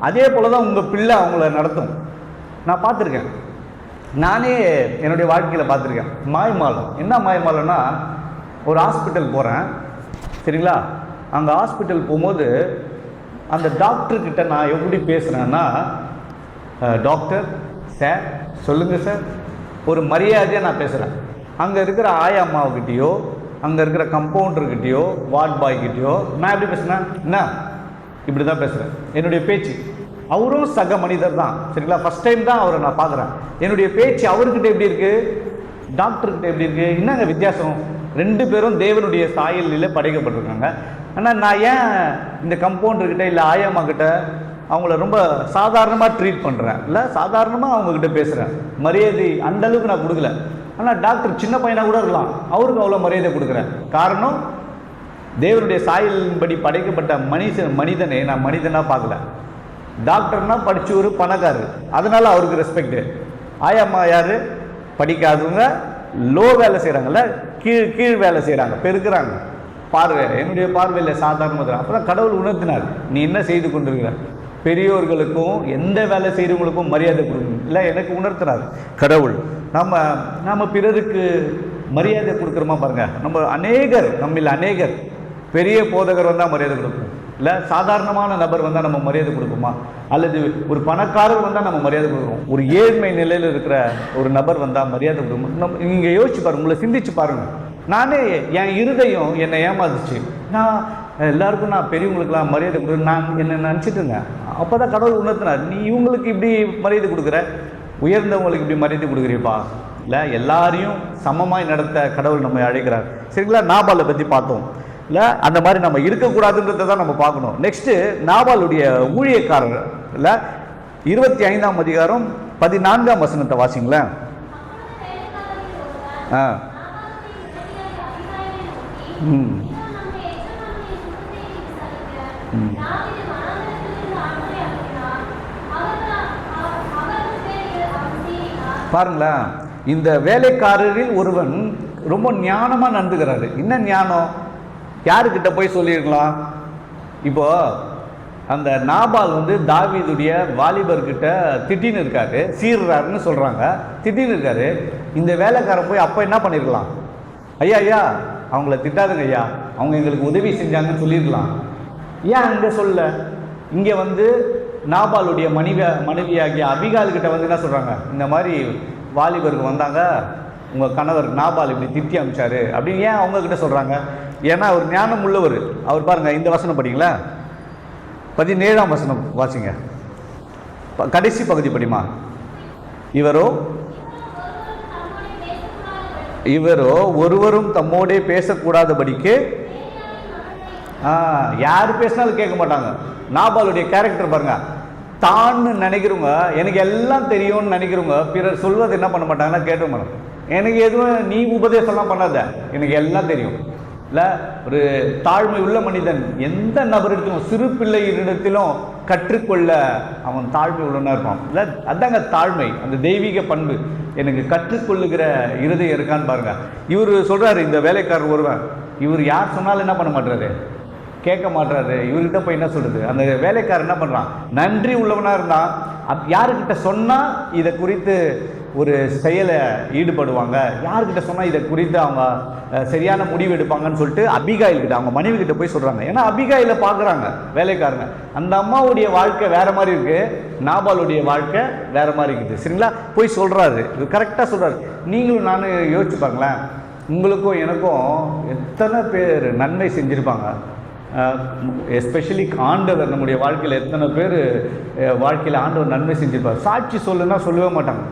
அதே போல தான் உங்கள் பிள்ளை அவங்கள நடத்தும். நான் பார்த்துருக்கேன், நானே என்னுடைய வாழ்க்கையில் பார்த்துருக்கேன். மாய்மாலம். என்ன மாய்மாலம்னா, ஒரு ஹாஸ்பிட்டல் போகிறேன், சரிங்களா? அங்கே ஹாஸ்பிட்டல் போகும்போது அந்த டாக்டர்கிட்ட நான் எப்படி பேசுகிறேன்னா, டாக்டர் சார் சொல்லுங்கள் சார், ஒரு மரியாதையாக நான் பேசுகிறேன். அங்கே இருக்கிற ஆயம்மாவுக்கிட்டேயோ அங்கே இருக்கிற கம்பவுண்டர்கிட்டையோ வார்ட் பாய்கிட்டையோ நான் எப்படி பேசுகிறேன், என்ன இப்படி தான் பேசுகிறேன். என்னுடைய பேச்சு, அவரும் சக மனிதர் தான், சரிங்களா? ஃபஸ்ட் டைம் தான் அவரை நான் பார்க்குறேன். என்னுடைய பேச்சு அவர்கிட்ட எப்படி இருக்குது, டாக்டர்கிட்ட எப்படி இருக்குது, என்னங்க வித்தியாசம்? ரெண்டு பேரும் தேவனுடைய சாயலில் படைக்கப்பட்டிருக்காங்க. ஆனால் நான் ஏன் இந்த கம்பவுண்டர்கிட்ட இல்லை ஆயம்மா கிட்ட அவங்கள ரொம்ப சாதாரணமாக ட்ரீட் பண்ணுறேன், இல்லை சாதாரணமாக அவங்கக்கிட்ட பேசுகிறேன், மரியாதை அந்த அளவுக்கு நான் கொடுக்கல. ஆனால் டாக்டர் சின்ன பையனாக கூட இருக்கலாம், அவருக்கு அவ்வளோ மரியாதை கொடுக்குறேன். காரணம், தேவனுடைய சாயலின்படி படைக்கப்பட்ட மனிதனை நான் மனிதனாக பார்க்கல. டாக்டர்னா படிச்சு ஒரு பணக்காரர், அதனால அவருக்கு ரெஸ்பெக்ட். ஆயம்மா யாரு? படிக்காதவங்க, லோ வேலை செய்கிறாங்கல்ல, கீழ் வேலை செய்கிறாங்க, பெருக்கிறாங்க. பார்வை என்னுடைய பார்வையில் சாதாரணமாக. அப்போ தான் கடவுள் உணர்த்தினார், நீ என்ன செய்து கொண்டிருக்கிற, பெரியோர்களுக்கும் எந்த வேலை செய்கிறவங்களுக்கும் மரியாதை கொடுக்கணும் இல்லை, எனக்கு உணர்த்தினார் கடவுள். நம்ம பிறருக்கு மரியாதை கொடுக்குறோமா பாருங்க. நம்மில் அநேகர் பெரிய போதகர் வந்தால் மரியாதை கொடுப்போம், இல்லை சாதாரணமான நபர் வந்தால் நம்ம மரியாதை கொடுப்போமா? அல்லது ஒரு பணக்காரர் வந்தால் நம்ம மரியாதை கொடுக்குறோம், ஒரு ஏழ்மை நிலையில் இருக்கிற ஒரு நபர் வந்தால் மரியாதை கொடுக்கணும். நீங்கள் யோசிச்சு பாருங்க, உங்களை சிந்திச்சு பாருங்கள். நானே என் இருதயம் என்னை ஏமாந்துச்சு. நான் எல்லாருக்கும் நான் பெரியவங்களுக்கெல்லாம் மரியாதை கொடுக்குறேன் நான் என்ன நினச்சிட்டு இருந்தேன். அப்போ தான் கடவுள் உணர்த்தினார், நீ இவங்களுக்கு இப்படி மரியாதை கொடுக்குற, உயர்ந்தவங்களுக்கு இப்படி மரியாதை கொடுக்குறீப்பா. இல்லை எல்லாரையும் சமமாய் நடத்த கடவுள் நம்மை அழைக்கிறார், சரிங்களா? நாபாலை பற்றி பார்த்தோம், இல்லை அந்த மாதிரி நம்ம இருக்கக்கூடாதுன்றதை தான் நம்ம பார்க்கணும். நெக்ஸ்ட்டு நாபாலுடைய ஊழியக்காரர், இல்லை 25ஆம் அதிகாரம் 14ஆம் வசனத்தை வாசிங்களேன். பாருங்களேன், இந்த வேலைக்காரரில் ஒருவன் ரொம்ப ஞானமாக நடந்துக்கிறாரு. என்ன ஞானம்? யாருக்கிட்ட போய் சொல்லியிருக்கலாம்? இப்போ அந்த நாபால் வந்து தாவீதுடைய வாலிபர்கிட்ட திட்டின்னு இருக்காரு, சீர்றாருன்னு சொல்கிறாங்க, திட்டின்னு இருக்காரு. இந்த வேலைக்காரன் போய் அப்போ என்ன பண்ணியிருக்கலாம்? ஐயா அவங்கள திட்டாதுங்க ஐயா, அவங்க எங்களுக்கு உதவி செஞ்சாங்கன்னு சொல்லியிருக்கலாம். ஏன் அங்கே சொல்ல? இங்கே வந்து நாபாலுடைய மனைவியாகிய அபிகால்கிட்ட வந்து என்ன சொல்கிறாங்க, இந்த மாதிரி வாலிபருக்கு வந்தாங்க, உங்கள் கணவர் நாபால் இப்படி திட்டி அமிச்சாரு அப்படின்னு ஏன் அவங்கக்கிட்ட சொல்கிறாங்க? ஏன்னா அவர் ஞானம் உள்ளவர். அவர் பாருங்கள், இந்த வசனம் படிங்களா, 17ஆம் வசனம் வாசிங்க, கடைசி பகுதி படிமா. இவரோ ஒருவரும் தம்மோடே பேசக்கூடாதபடிக்கு, யார் பேசினாலும் கேட்க மாட்டாங்க. நாபாலுடைய கேரக்டர் பாருங்க, தான்னு நினைக்கிறவங்க, எனக்கு எல்லாம் தெரியும்னு நினைக்கிறவங்க பிறர் சொல்வது என்ன பண்ண மாட்டாங்கன்னா கேட்க மாட்டாங்க. எனக்கு எதுவும் நீ உபதேசம்லாம் பண்ணாத, எனக்கு எல்லாம் தெரியும், இல்லை ஒரு தாழ்மை உள்ள மனிதன் எந்த நபரிடத்திலும் சிறு பிள்ளையிடத்திலும் கற்றுக்கொள்ள அவன் தாழ்மை உள்ளவனாக இருப்பான். இல்லை அதாங்க தாழ்மை, அந்த தெய்வீக பண்பு. எனக்கு கற்றுக்கொள்ளுகிற இருதயம் இருக்கான்னு பாருங்க. இவர் சொல்றாரு, இந்த வேலைக்காரர் ஒருவன், இவர் யார் சொன்னாலும் என்ன பண்ண மாட்டாரு, கேட்க மாட்டாரு. இவர்கிட்ட போய் என்ன சொல்றது, அந்த வேலைக்காரர் என்ன பண்றான், நன்றி உள்ளவனா இருந்தான். யாருக்கிட்ட சொன்னா இதை குறித்து ஒரு செயலை ஈடுபடுவாங்க, யாருக்கிட்ட சொன்னா இதை குறித்து அவங்க சரியான முடிவு எடுப்பாங்கன்னு சொல்லிட்டு அபிகாயில் கிட்ட, அவங்க மனைவி கிட்ட போய் சொல்றாங்க. ஏன்னா அபிகாயில பாக்குறாங்க வேலைக்காரங்க, அந்த அம்மாவுடைய வாழ்க்கை வேற மாதிரி இருக்கு, நாபாலுடைய வாழ்க்கை வேற மாதிரி இருக்குது. சரிங்களா, போய் சொல்றாரு, கரெக்டா சொல்றாரு. நீங்களும் நானும் யோசிச்சு பாங்களேன், உங்களுக்கும் எனக்கும் எத்தனை பேர் நன்மை செஞ்சிருப்பாங்க. எஸ்பெஷலி ஆண்டவர் நம்முடைய வாழ்க்கையில் எத்தனை பேர் வாழ்க்கையில் ஆண்டவர் நன்மை செஞ்சிருப்பார். சாட்சி சொல்லுன்னா சொல்லவே மாட்டாங்க.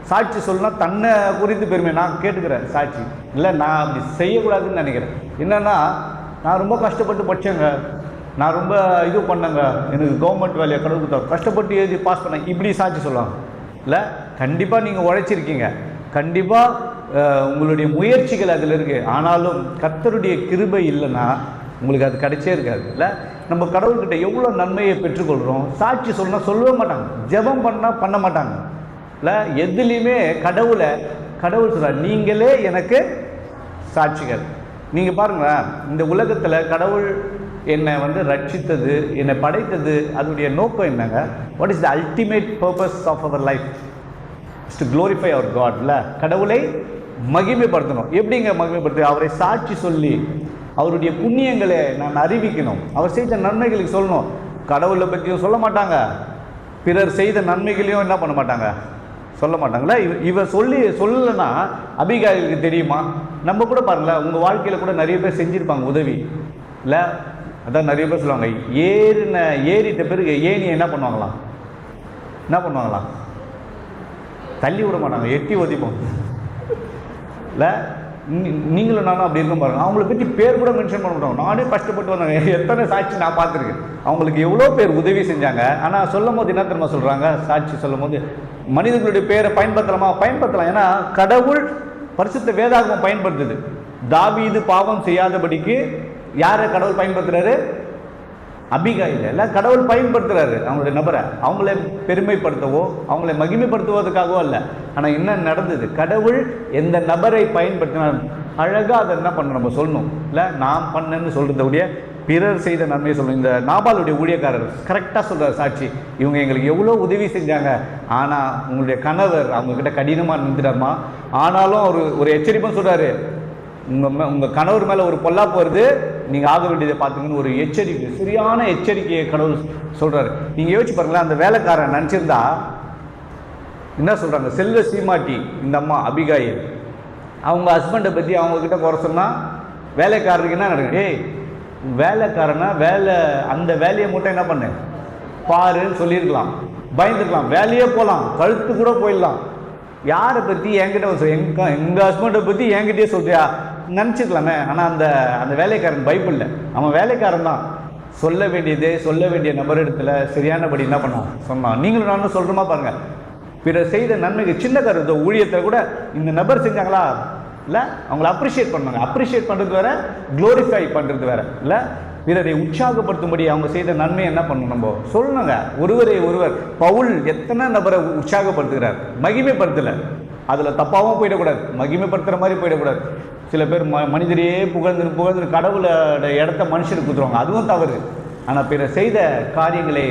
சாட்சி சொல்லுனா தன்னை குறித்து பெருமை. நான் கேட்டுக்கிறேன் சாட்சி, இல்லை நான் அப்படி செய்யக்கூடாதுன்னு நினைக்கிறேன். என்னன்னா, நான் ரொம்ப கஷ்டப்பட்டு படித்தேங்க, நான் ரொம்ப இது பண்ணேங்க, எனக்கு கவர்மெண்ட் வேலையை கடவுள் கொடுத்தா கஷ்டப்பட்டு எழுதி பாஸ் பண்ணேன், இப்படி சாட்சி சொல்லுவாங்க. இல்லை, கண்டிப்பாக நீங்கள் உழைச்சிருக்கீங்க, கண்டிப்பாக உங்களுடைய முயற்சிகள் அதில் இருக்குது. ஆனாலும் கர்த்தருடைய கிருபை இல்லைன்னா உங்களுக்கு அது கிடைச்சே இருக்காது. இல்லை, நம்ம கடவுள்கிட்ட எவ்வளோ நன்மையை பெற்றுக்கொள்கிறோம். சாட்சி சொல்லணும்னா சொல்லவே மாட்டாங்க, ஜெபம் பண்ணால் பண்ண மாட்டாங்க. இல்லை, எதுலேயுமே கடவுள் சொல்கிறார், நீங்களே எனக்கு சாட்சிகள். நீங்கள் பாருங்களேன், இந்த உலகத்தில் கடவுள் என்னை ரட்சித்தது, என்னை படைத்தது, அதனுடைய நோக்கம் என்னங்க? What is the ultimate purpose of our life? Is to glorify our God. இல்லை, கடவுளை மகிமைப்படுத்தணும். எப்படிங்க மகிமைப்படுத்த? அவரை சாட்சி சொல்லி அவருடைய புண்ணியங்களை நான் அறிவிக்கணும், அவர் செய்த நன்மைகளுக்கு சொல்லணும். கடவுளை பற்றியும் சொல்ல மாட்டாங்க, பிறர் செய்த நன்மைகளையும் என்ன பண்ண மாட்டாங்க, சொல்ல மாட்டாங்களா? இவர் சொல்லலைன்னா அபிகாயிலுக்கு தெரியுமா? நம்ம கூட பாருங்களேன், உங்கள் வாழ்க்கையில் கூட நிறைய பேர் செஞ்சுருப்பாங்க உதவி. இல்லை, அதான் நிறைய பேர் சொல்லுவாங்க, ஏறிட்ட பிறகு ஏனியை என்ன பண்ணுவாங்களாம், தள்ளி விட மாட்டாங்க, எட்டி ஒதிப்போம். இல்லை, நீங்களும் நானும் அப்படி இருக்கும் பாருங்க. அவங்கள பற்றி பேர் கூட மென்ஷன் பண்ண மாட்டாங்க. நானே கஷ்டப்பட்டு வந்தாங்க, எத்தனை சாட்சி நான் பார்த்துருக்கேன். அவங்களுக்கு எவ்வளோ பேர் உதவி செஞ்சாங்க. ஆனால் சொல்லும் போது என்ன தெரியுமா சொல்கிறாங்க, சாட்சி சொல்லும் போது மனிதர்களுடைய பேரை பயன்படுத்தலாம். ஏன்னா கடவுள் பரிசுத்த வேதாகமம் பயன்படுத்துது. தாவீது பாவம் செய்யாதபடிக்கு யாரை கடவுள் பயன்படுத்துறாரு? அபிகாயில. இல்லை, கடவுள் பயன்படுத்துறாரு அவங்களுடைய நபரை, அவங்கள பெருமைப்படுத்தவோ அவங்களை மகிமைப்படுத்துவதற்காகவோ இல்லை. ஆனால் என்ன நடந்தது, கடவுள் எந்த நபரை பயன்படுத்தினார் அழகாக அதை என்ன பண்ண நம்ம சொல்லணும். இல்லை, நான் பண்ணேன்னு சொல்கிறத பிறர் செய்த நன்மையை சொல்லணும். இந்த நாபாலுடைய ஊழியக்காரர் கரெக்டாக சொல்கிறார் சாட்சி, இவங்க எங்களுக்கு எவ்வளோ உதவி செஞ்சாங்க. ஆனால் உங்களுடைய கணவர் அவங்கக்கிட்ட கடினமாக நின்றுட்டார்மா. ஆனாலும் அவர் ஒரு எச்சரிப்பும் சொல்கிறாரு, உங்கள் கணவர் மேலே ஒரு பொல்லாப்பு வருது, நீங்கள் ஆக வேண்டியதை பார்த்துங்கன்னு ஒரு எச்சரிக்கை, சரியான எச்சரிக்கையை கடவுள் சொல்கிறாரு. நீங்கள் யோசிச்சு பாருங்களேன், அந்த வேலைக்காரன் நினச்சிருந்தா என்ன சொல்கிறாங்க, செல்வ சீமாட்டி இந்த அம்மா அபிகாயில் அவங்க ஹஸ்பண்டை பற்றி அவங்கக்கிட்ட குறை சொன்னால் வேலைக்காரருக்கு என்ன நடக்கும்? ஏய், வேலைக்காரனா அந்த வேலையை மட்டும் என்ன பண்ணு பாருன்னு சொல்லியிருக்கலாம், பயந்துருக்கலாம், வேலையே போகலாம், கழுத்து கூட போயிடலாம். யாரை பற்றி என்கிட்ட எங்கள் ஹஸ்பண்டை பற்றி என்கிட்டயே சொல்றியா நினச்சிக்கலாமே. ஆனால் அந்த வேலைக்காரன் பைபிளில் அவன் வேலைக்காரன் தான், சொல்ல வேண்டிய நபரிடத்துல சரியானபடி என்ன பண்ணான் சொன்னான். நீங்களும் நானும் சொல்கிறோமா பாருங்கள், பிறர் செய்த நன்மைக்கு சின்ன கருத்து ஊழியத்தை கூட இந்த நபர் செஞ்சாங்களா இல்லை, அவங்கள அப்ரிஷியேட் பண்ணாங்க. அப்ரிஷியேட் பண்ணுறது வேற, க்ளோரிஃபை பண்ணுறது வேற. இல்லை, பிறரை உற்சாகப்படுத்தும்படி அவங்க செய்த நன்மையை என்ன பண்ணணும் நம்ம சொல்லணுங்க. ஒருவர் பவுல் எத்தனை நபரை உற்சாகப்படுத்துகிறார், மகிமைப்படுத்தலை. அதில் தப்பாகவும் போயிடக்கூடாது, மகிமைப்படுத்துகிற மாதிரி போயிடக்கூடாது. சில பேர் மனிதரையே புகழ்ந்து கடவுளோட இடத்த மனுஷனுக்கு கொடுத்துருவாங்க, அதுவும் தவறு. ஆனால் பிறர் செய்த காரியங்களை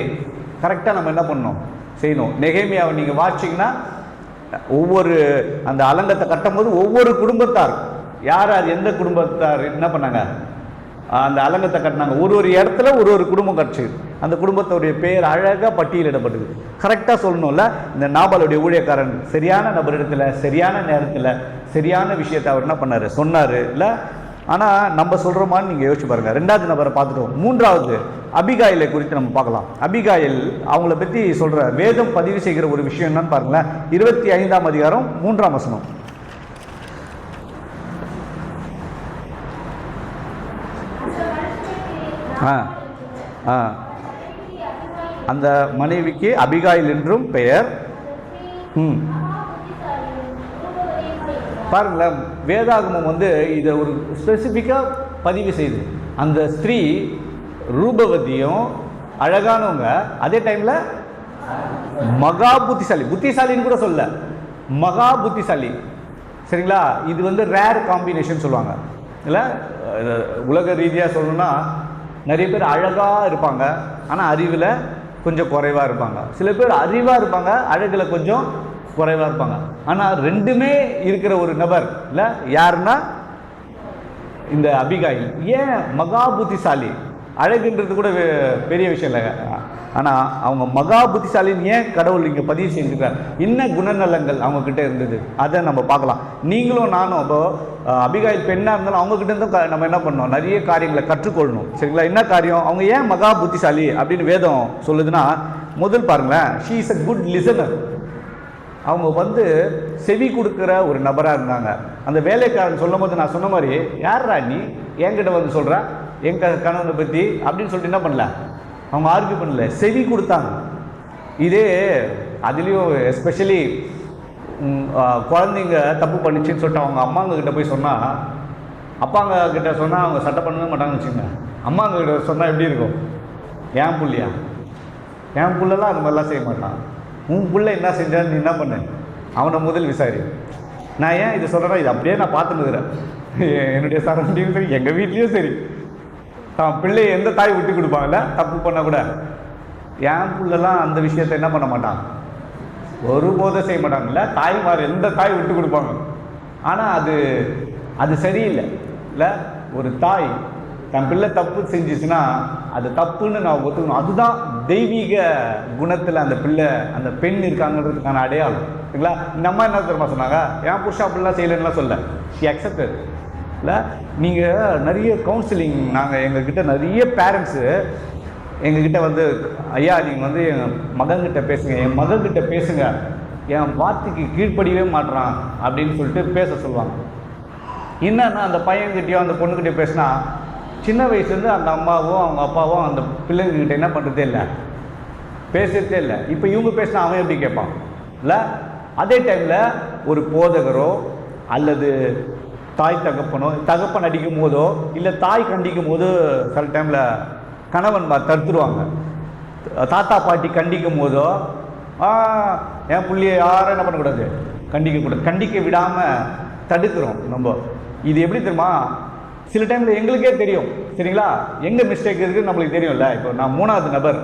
கரெக்டாக நம்ம என்ன பண்ணணும் செய்யணும். நெகேமியாவை நீங்கள் வாட்சிங்கன்னா ஒவ்வொரு அந்த அலங்கத்தை கட்டும் போது ஒவ்வொரு குடும்பத்தார் யார் எந்த குடும்பத்தார் என்ன பண்ணாங்க அந்த அலங்கத்தை கட்டினாங்க. ஒரு இடத்துல ஒரு குடும்பம் கட்சி, அந்த குடும்பத்தோடைய பேர் அழகாக பட்டியலிடப்பட்டது. கரெக்டாக சொல்லணும்ல, இந்த நாபாலுடைய ஊழியக்காரன் சரியான நபரிடத்துல சரியான நேரத்தில் சரியான விஷயத்தை அவர் என்ன பண்ணார் சொன்னார். இல்லை, ஆனால் நம்ம சொல்கிறோமான்னு நீங்கள் யோசிச்சு பாருங்கள். ரெண்டாவது நபரை பார்த்துட்டோம். மூன்றாவது அபிகாயிலை குறித்து நம்ம பார்க்கலாம். அபிகாயில் அவங்கள பற்றி சொல்கிற வேதம் பதிவு செய்கிற ஒரு விஷயம் என்னன்னு பாருங்களேன். 25ஆம் அதிகாரம் 3ஆம் வசனம். அந்த மனைவிக்கு அபிகாயில் என்றும் பெயர். பாருங்களேன், வேதாகமம் இதை ஒரு ஸ்பெசிஃபிக்காக பதிவு செய்து. அந்த ஸ்திரீ ரூபவதியும் அழகானவங்க, அதே டைமில் மகா புத்திசாலி. புத்திசாலின்னு கூட சொல்ல, மகா புத்திசாலி. சரிங்களா? இது வந்து ரேர் காம்பினேஷன் சொல்லுவாங்க. இல்லை, உலக ரீதியாக சொல்லணும்னா நிறைய பேர் அழகாக இருப்பாங்க, ஆனால் அறிவில் கொஞ்சம் குறைவாக இருப்பாங்க. சில பேர் அறிவாக இருப்பாங்க, அழகில் கொஞ்சம் குறைவாக இருப்பாங்க. ஆனால் ரெண்டுமே இருக்கிற ஒரு நபர் இல்லை, யாருன்னா இந்த அபிகாயில். ஏன் மகா புத்திசாலி? அழகுன்றது கூட பெரிய விஷயம் இல்லை, ஆனால் அவங்க மகா புத்திசாலின்னு ஏன் கடவுள் இங்கே பதிவு செஞ்சுக்கிறார்? என்ன குணநலங்கள் அவங்கக்கிட்ட இருந்தது, அதை நம்ம பார்க்கலாம். நீங்களும் நானும் இப்போ அபிகாயில் பெண்ணாக இருந்தாலும் அவங்கக்கிட்ட இருந்தும் நம்ம என்ன பண்ணோம், நிறைய காரியங்களை கற்றுக்கொள்ளணும். சரிங்களா? என்ன காரியம்? அவங்க ஏன் மகா புத்திசாலி அப்படின்னு வேதம் சொல்லுதுன்னா, முதல் பாருங்களேன், she is a good listener. அவங்க வந்து செவி கொடுக்குற ஒரு நபராக இருந்தாங்க. அந்த வேலைக்காரன் சொல்லும் போது நான் சொன்ன மாதிரி, யார்ரா நீ என்கிட்ட வந்து சொல்கிற எங்கள் கணவனை பற்றி அப்படின்னு சொல்லிட்டு என்ன பண்ணல, அவங்க ஆர்கியூ பண்ணல, செவி கொடுத்தாங்க. இதே அதுலேயும் எஸ்பெஷலி குழந்தைங்க தப்பு பண்ணிச்சுன்னு சொல்லிட்டு அவங்க அம்மாங்க கிட்ட போய் சொன்னால், அப்பாங்க கிட்ட சொன்னால் அவங்க சட்டை பண்ணவே மாட்டாங்கன்னு வச்சுங்க. அம்மாங்க கிட்ட சொன்னால் எப்படி இருக்கும்? என் புள்ளையா, என் புள்ளெல்லாம் அது மாதிரிலாம் செய்ய மாட்டான். உன் பிள்ளை என்ன செஞ்சான்னு நீ என்ன பண்ண, அவனை முதல் விசாரி. நான் ஏன் இது சொல்கிறேன்னா, இது அப்படியே நான் பார்த்துன்னுக்கிறேன். என்னுடைய சரௌண்டிங் சரி, எங்கள் வீட்லேயும் சரி, தான் பிள்ளையை எந்த தாய் விட்டு கொடுப்பாங்கல்ல தப்பு பண்ண கூட, என் பிள்ளைலாம் அந்த விஷயத்தை என்ன பண்ண மாட்டான், ஒருபோதும் செய்ய மாட்டாங்கல்ல. தாய்மார் எந்த தாய் விட்டு கொடுப்பாங்க. ஆனால் அது சரியில்லை இல்லை. ஒரு தாய் தன் பிள்ளை தப்பு செஞ்சிச்சுன்னா அது தப்புன்னு நான் ஒத்துக்கணும். அதுதான் தெய்வீக குணத்தில் அந்த பிள்ளை, அந்த பெண் இருக்காங்கிறதுக்கான அடையாளம். சரிங்களா? இந்த அம்மா என்ன தெரியுமா சொன்னாங்க, என் புருஷன் அப்படிலாம் செய்யலைன்னுலாம் சொல்ல, ஷி அக்செப்டட். இல்லை, நீங்கள் நிறைய கவுன்சிலிங், நாங்கள் எங்ககிட்ட நிறைய பேரண்ட்ஸு எங்ககிட்ட வந்து, ஐயா நீங்கள் வந்து என் மகன்கிட்ட பேசுங்க, என் மகன்கிட்ட பேசுங்க, என் வார்த்தைக்கு கீழ்ப்படியவே மாட்டுறான் அப்படின்னு சொல்லிட்டு பேச சொல்லுவாங்க. என்னன்னா அந்த பையன்கிட்டயோ அந்த பொண்ணுக்கிட்டே பேசினா, சின்ன வயசுலேருந்து அந்த அம்மாவும் அவங்க அப்பாவும் அந்த பிள்ளைங்கக்கிட்ட என்ன பண்ணுறதே இல்லை, பேசுறதே இல்லை. இப்போ இவங்க பேசினா அவன் எப்படி கேட்பான் இல்லை? அதே டைமில் ஒரு போதகரோ அல்லது தாய் தகப்பன் அடிக்கும் போதோ இல்லை தாய் கண்டிக்கும் போதோ சில டைமில் கணவன் தடுத்துருவாங்க. தாத்தா பாட்டி கண்டிக்கும் போதோ என் பிள்ளைய யாரும் என்ன பண்ணக்கூடாது, கண்டிக்கக்கூடாது, கண்டிக்க விடாமல் தடுக்கிறோம் நம்ம. இது எப்படி தெரியுமா, சில டைமில் எங்களுக்கே தெரியும். சரிங்களா? எங்கே மிஸ்டேக் இருக்குதுன்னு நம்மளுக்கு தெரியும்ல. இப்போ நான் 3வது நபர்,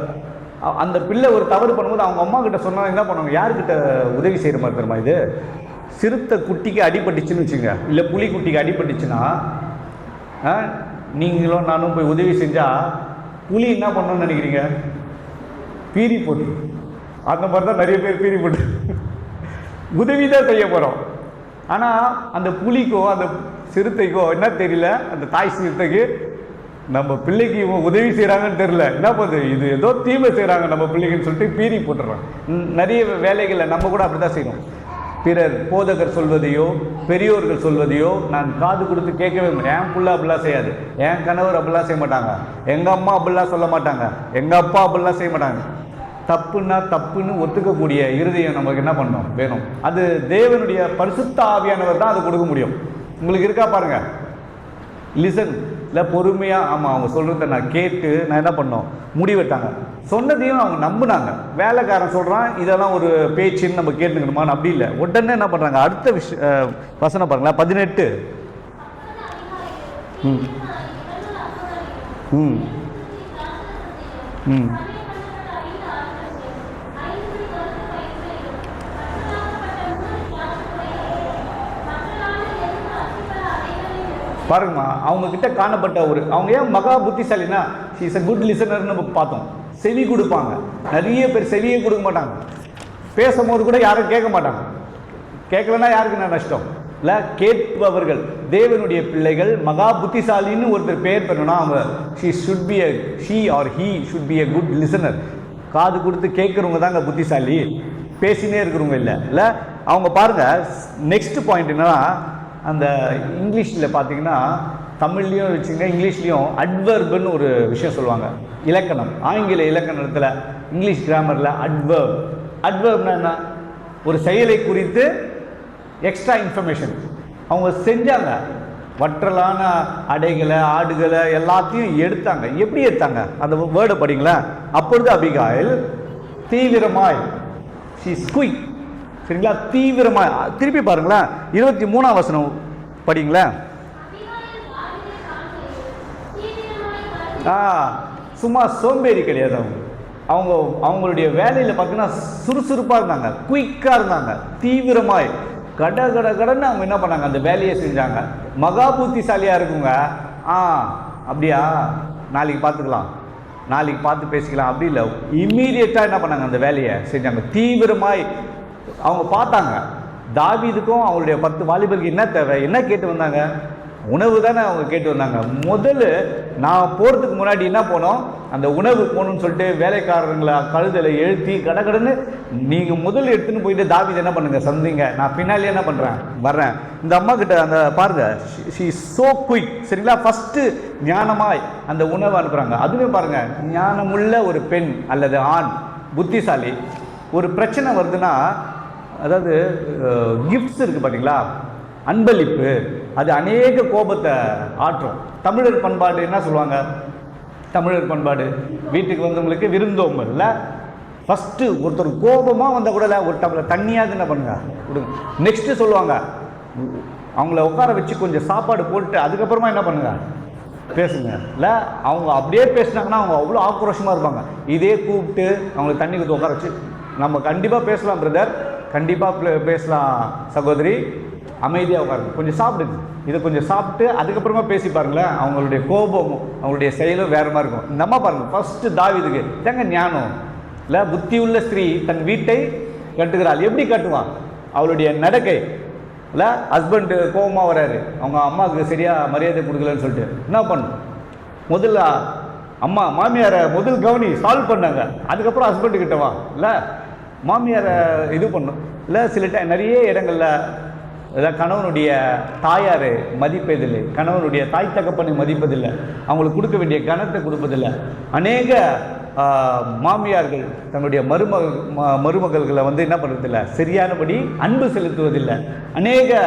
அந்த பிள்ளை ஒரு தவறு பண்ணும்போது அவங்க அம்மா கிட்ட சொன்னால் என்ன பண்ணுவாங்க, யாருக்கிட்ட உதவி செய்கிற மாதிரி தெரியுமா? இது சிறுத்தை குட்டிக்கு அடிபட்டுச்சுன்னு வச்சுங்க, இல்லை புலி குட்டிக்கு அடிபட்டுச்சுன்னா நீங்களும் நானும் போய் உதவி செஞ்சால் புலி என்ன பண்ணணும்னு நினைக்கிறீங்க? பீறி போட்டு. அந்த மாதிரி தான் நிறைய பேர் பீறி போட்டு உதவி தான் செய்ய போகிறோம். ஆனால் அந்த புலிக்கோ அந்த சிறுத்தைக்கோ என்ன தெரியல, அந்த தாய் சிறுத்தைக்கு நம்ம பிள்ளைக்கு இவங்க உதவி செய்கிறாங்கன்னு தெரியல, என்ன பண்ணுது, இது ஏதோ தீமை செய்கிறாங்க நம்ம பிள்ளைக்குன்னு சொல்லிட்டு பீறி போட்டுறோம். நிறைய வேலைகளை நம்ம கூட அப்படி தான் செய்யணும். பிறர் போதகர் சொல்வதையோ பெரியோர்கள் சொல்வதையோ நான் காது கொடுத்து கேட்கவே மாட்டேன். என் பிள்ளை அப்படிலாம் செய்யாது, என் கணவர் அப்படிலாம் செய்ய மாட்டாங்க, எங்கள் அம்மா அப்படிலாம் சொல்ல மாட்டாங்க, எங்கள் அப்பா அப்படிலாம் செய்ய மாட்டாங்க. தப்புன்னா தப்புன்னு ஒத்துக்கக்கூடிய இருதயம் நமக்கு என்ன பண்ணணும், வேணும். அது தேவனுடைய பரிசுத்த ஆவியானவர் தான் அதை கொடுக்க முடியும். உங்களுக்கு இருக்கா பாருங்க, லிசன் இல்லை, பொறுமையாக ஆமாம் அவங்க சொல்கிறத நான் கேட்டு நான் என்ன பண்ணோம், முடிவெட்டாங்க. சொன்னதையும் அவங்க நம்பினாங்க. வேலைக்காரன் சொல்கிறான் இதெல்லாம் ஒரு பேச்சுன்னு நம்ம கேட்டுக்கணுமான்னு அப்படி இல்லை. உடனே என்ன பண்ணுறாங்க, அடுத்த வசனம் பாருங்களா, 18. ம் ம் ம் பாருங்கம்மா, அவங்க கிட்ட காணப்பட்ட ஒரு, அவங்க ஏன் மகா புத்திசாலினா, ஷீ இஸ் அ குட் லிசனர்னு நம்ம பார்த்தோம். செவி கொடுப்பாங்க. நிறைய பேர் செவியே கொடுக்க மாட்டாங்க. பேசும்போது கூட யாரும் கேட்க மாட்டாங்க. கேட்கலன்னா யாருக்கு நான் நஷ்டம் இல்லை? கேட்பவர்கள் தேவனுடைய பிள்ளைகள் மகா புத்திசாலின்னு ஒருத்தர் பேர் பண்ணணும்னா அவங்க she or he should be a good listener. காது கொடுத்து கேட்குறவங்க தாங்க புத்திசாலி, பேசினே இருக்கிறவங்க இல்லை இல்லை. அவங்க பாருங்கள், நெக்ஸ்ட் பாயிண்ட் என்னன்னா, அந்த இங்கிலீஷில் பார்த்தீங்கன்னா, தமிழ்லையும் வச்சுங்க இங்கிலீஷ்லேயும் அட்வர்ப்னு ஒரு விஷயம் சொல்லுவாங்க. இலக்கணம், ஆங்கில இலக்கணத்தில் இங்கிலீஷ் கிராமரில் அட்வர்ப்னா என்ன, ஒரு செயலை குறித்து எக்ஸ்ட்ரா இன்ஃபர்மேஷன். அவங்க செஞ்சாங்க, வற்றலான அடைகளை ஆடுகளை எல்லாத்தையும் எடுத்தாங்க. எப்படி எடுத்தாங்க அந்த வேர்டை படிங்களேன். அப்பொழுது அபிகாயில் தீவிரமாய், சரிங்களா, தீவிரமாய். திருப்பி பாருங்களேன், 23ஆம் வசனம் படிங்களேன். சும்மா சோம்பேறி கிடையாது அவங்க. அவங்களுடைய வேலையில் பார்த்தீங்கன்னா சுறுசுறுப்பாக இருந்தாங்க, குயிக்காக இருந்தாங்க, தீவிரமாய் கடன்னு அவங்க என்ன பண்ணாங்க, அந்த வேலையை செஞ்சாங்க. மகா புத்திசாலியாக இருக்குங்க. அப்படியா, நாளைக்கு பார்த்துக்கலாம், நாளைக்கு பார்த்து பேசிக்கலாம், அப்படி இல்லை, இம்மீடியட்டாக என்ன பண்ணாங்க, அந்த வேலையை செஞ்சாங்க. தீவிரமாய் அவங்க பார்த்தாங்க. தாவீதுக்கும் அவங்களுடைய 10 வாலிபருக்கு என்ன தேவை, என்ன கேட்டு வந்தாங்க? உணவு தானே அவங்க கேட்டு வந்தாங்க. முதல்ல நான் போகிறதுக்கு முன்னாடி என்ன போனோம், அந்த உணவு போகணும்னு சொல்லிட்டு வேலைக்காரங்களை கழுதலை எழுத்தி கடன்னு நீங்கள் முதல்ல எடுத்துன்னு போயிட்டு தாவீது என்ன பண்ணுங்க, சந்திங்க, நான் பின்னாலே என்ன பண்ணுறேன், வர்றேன். இந்த அம்மா கிட்ட அந்த பாருங்க, ஷீ சோ குயிக், சரிங்களா. ஃபஸ்ட்டு ஞானமாய் அந்த உணவை அனுப்புகிறாங்க. அதுவே பாருங்க, ஞானமுள்ள ஒரு பெண் அல்லது ஆண் புத்திசாலி ஒரு பிரச்சனை வருதுன்னா, அதாவது கிஃப்ட்ஸ் இருக்குது பார்த்தீங்களா, அன்பளிப்பு, அது அநேக கோபத்தை ஆற்றும். தமிழர் பண்பாடு என்ன சொல்லுவாங்க, தமிழர் பண்பாடு வீட்டுக்கு வந்தவங்களுக்கு விருந்தோம்பல் இல்லை. ஃபஸ்ட்டு ஒருத்தர் கோபமாக வந்தால் கூட ஒரு டம்ளர் தண்ணியாவது என்ன பண்ணுங்க கொடுங்க. நெக்ஸ்ட்டு சொல்லுவாங்க, அவங்கள உட்கார வச்சு கொஞ்சம் சாப்பாடு போட்டு அதுக்கப்புறமா என்ன பண்ணுங்க, பேசுங்க. இல்லை அவங்க அப்படியே பேசினாங்கன்னா அவங்க அவ்வளோ ஆக்ரோஷமாக இருப்பாங்க. இதே கூப்பிட்டு அவங்களுக்கு தண்ணி கொடுத்து உட்கார வச்சு, நம்ம கண்டிப்பாக பேசலாம் பிரதர், கண்டிப்பாக பேசலாம் சகோதரி, அமைதியாக உட்காருங்க, கொஞ்சம் சாப்பிடுங்க, இதை கொஞ்சம் சாப்பிட்டு அதுக்கப்புறமா பேசி பாருங்களேன். அவங்களுடைய கோபமும் அவங்களுடைய செயலும் வேறு மாதிரி இருக்கும். இந்த அம்மா பாருங்கள், ஃபஸ்ட்டு தாவீதுக்கு தாங்க ஞானம் இல்லை. புத்தி உள்ள ஸ்திரீ தன் வீட்டை கட்டுகிறாள். எப்படி கட்டுவான், அவளுடைய நடக்கை இல்லை. ஹஸ்பண்டு கோபமாக வராரு, அவங்க அம்மாவுக்கு சரியாக மரியாதை கொடுக்கலன்னு சொல்லிட்டு என்ன பண்ணும், முதல்ல அம்மா மாமியாரை முதல் கவனி சால்வ் பண்ணாங்க, அதுக்கப்புறம் ஹஸ்பண்டு கிட்டவா இல்லை, மாமியாரை இது பண்ணும் இல்லை. சில நிறைய இடங்களில் கணவனுடைய தாயாரை மதிப்பதில்லை, கணவனுடைய தாய் தகப்பனை மதிப்பதில்லை, அவங்களுக்கு கொடுக்க வேண்டிய கணத்தை கொடுப்பதில்லை. அநேக மாமியார்கள் தன்னுடைய மருமகள்களை வந்து என்ன பண்ணுறதில்லை, சரியானபடி அன்பு செலுத்துவதில்லை. அநேக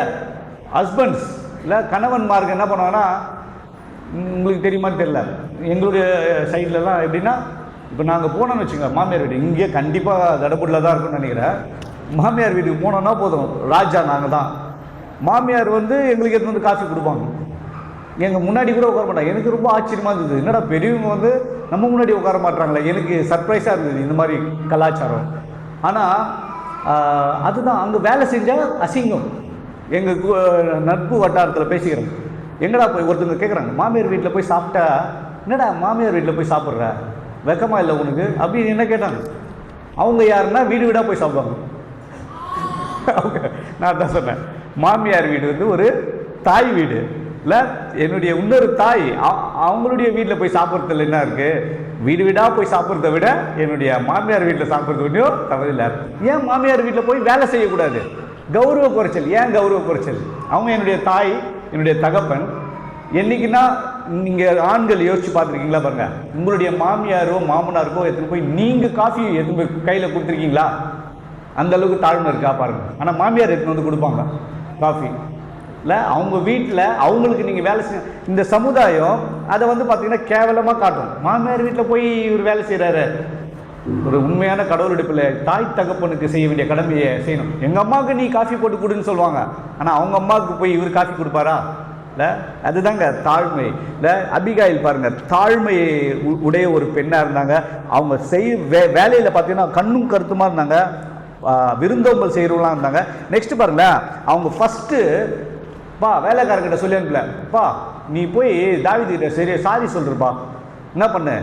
ஹஸ்பண்ட்ஸ் இல்லை கணவன்மார்கள் என்ன பண்ணுவாங்கன்னா, உங்களுக்கு தெரியுமான்னு தெரியல, எங்களுடைய சைட்லலாம் எப்படின்னா, இப்போ நாங்கள் போனோம்னு வச்சுங்க மாமியார் வீடு, இங்கே கண்டிப்பாக தடப்புடில் தான் இருக்குன்னு நினைக்கிறேன். மாமியார் வீட்டுக்கு போனோன்னா போதும், ராஜா நாங்கள் தான். மாமியார் வந்து எங்களுக்கு எடுத்து வந்து காஃபி கொடுப்பாங்க, எங்கள் முன்னாடி கூட உட்கார மாட்டாங்க. எனக்கு ரொம்ப ஆச்சரியமாக இருந்தது, என்னடா பெரியவங்க வந்து நம்ம முன்னாடி உட்கார மாட்டாங்களே, எனக்கு சர்ப்ரைஸாக இருந்தது இந்த மாதிரி கலாச்சாரம். ஆனால் அதுதான் அங்கே வேலை செஞ்சால் அசிங்கம். எங்கள் நட்பு வட்டாரத்தில் பேசிக்கிறோம், எங்கடா போய் ஒருத்தவங்க கேட்குறாங்க, மாமியார் வீட்டில் போய் சாப்பிட்டா, என்னடா மாமியார் வீட்டில் போய் சாப்பிட்ற, வெக்கமா இல்லை உனக்கு அப்படின்னு என்ன கேட்டாங்க. அவங்க யாருன்னா வீடு வீடாக போய் சாப்பிடுவாங்க. நான் தான் சொன்னேன், மாமியார் வீடு வந்து ஒரு தாய் வீடு இல்லை, என்னுடைய இன்னொரு தாய் அவங்களுடைய வீட்டில் போய் சாப்பிட்றதுல என்ன இருக்குது, வீடு வீடாக போய் சாப்பிட்றத விட என்னுடைய மாமியார் வீட்டில் சாப்பிட்றது ஒன்றும் தவறில்லை. ஏன் மாமியார் வீட்டில் போய் வேலை செய்யக்கூடாது, கௌரவ குறைச்சல். ஏன் கௌரவ குறைச்சல், அவங்க என்னுடைய தாய், என்னுடைய தகப்பன். என்றைக்குன்னா நீங்கள் ஆண்கள் யோசிச்சு பார்த்துருக்கீங்களா பாருங்க, உங்களுடைய மாமியாரோ மாமனாருக்கோ எடுத்துன்னு போய் நீங்கள் காஃபி எடுத்துன்னு போய் கையில் கொடுத்துருக்கீங்களா, அந்த அளவுக்கு தாழ்மை இருக்கா பாருங்கள். ஆனால் மாமியார் எடுத்துன்னு வந்து கொடுப்பாங்க காஃபி இல்லை, அவங்க வீட்டில் அவங்களுக்கு நீங்கள் வேலை செய்ய. இந்த சமுதாயம் அதை வந்து பார்த்தீங்கன்னா கேவலமாக காட்டும். மாமியார் வீட்டில் போய் இவர் வேலை செய்கிறாரு. ஒரு உண்மையான கடவுளுடைய பிள்ளை தாய் தகப்பனுக்கு செய்ய வேண்டிய கடமையை செய்யணும். எங்கள் அம்மாவுக்கு நீ காஃபி போட்டு கொடுன்னு சொல்லுவாங்க, ஆனால் அவங்க அம்மாவுக்கு போய் இவர் காஃபி கொடுப்பாரா இல்லை, அதுதாங்க தாழ்மை இல்லை. அபிகாயில் பாருங்கள், தாழ்மையை உடைய ஒரு பெண்ணாக இருந்தாங்க. அவங்க வேலையில் பார்த்தீங்கன்னா கண்ணும் கருத்துமாக இருந்தாங்க, விருந்தோம்பல் செய்கிறவங்களாம் இருந்தாங்க. நெக்ஸ்ட் பாருங்களேன், அவங்க ஃபஸ்ட்டு வேலைக்காரர்கிட்ட சொல்லி அனுப்பல, நீ போய் தாவீதுகிட்ட சரி சாரி சொல்கிறப்பா, என்ன பண்ணு,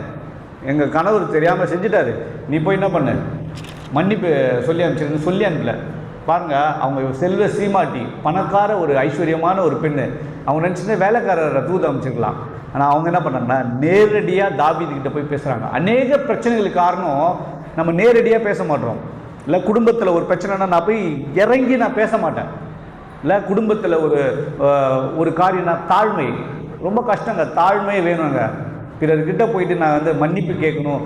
எங்கள் கணவர் தெரியாமல் செஞ்சுட்டாரு, நீ போய் என்ன பண்ணு மன்னிப்பு சொல்லி அனுப்பிச்சிருன்னு சொல்லி அனுப்பல. பாருங்கள், அவங்க செல்வ சீமாட்டி பணக்கார ஒரு ஐஸ்வர்யமான ஒரு பெண்ணு, அவங்க நினச்சிட்டு வேலைக்காரரை தூது அமைச்சிருக்கலாம். ஆனால் அவங்க என்ன பண்ணாங்கன்னா நேரடியாக தாவீதுகிட்ட போய் பேசுகிறாங்க. அநேக பிரச்சனைகளுக்கு காரணம் நம்ம நேரடியாக பேச மாட்டோம் இல்லை. குடும்பத்தில் ஒரு பிரச்சனைனா நான் போய் இறங்கி நான் பேச மாட்டேன் இல்லை. குடும்பத்தில் ஒரு காரியம்னா தாழ்மை ரொம்ப கஷ்டங்க, தாழ்மை வேணுங்க. பிறர்கிட்ட போயிட்டு நான் வந்து மன்னிப்பு கேட்கணும்,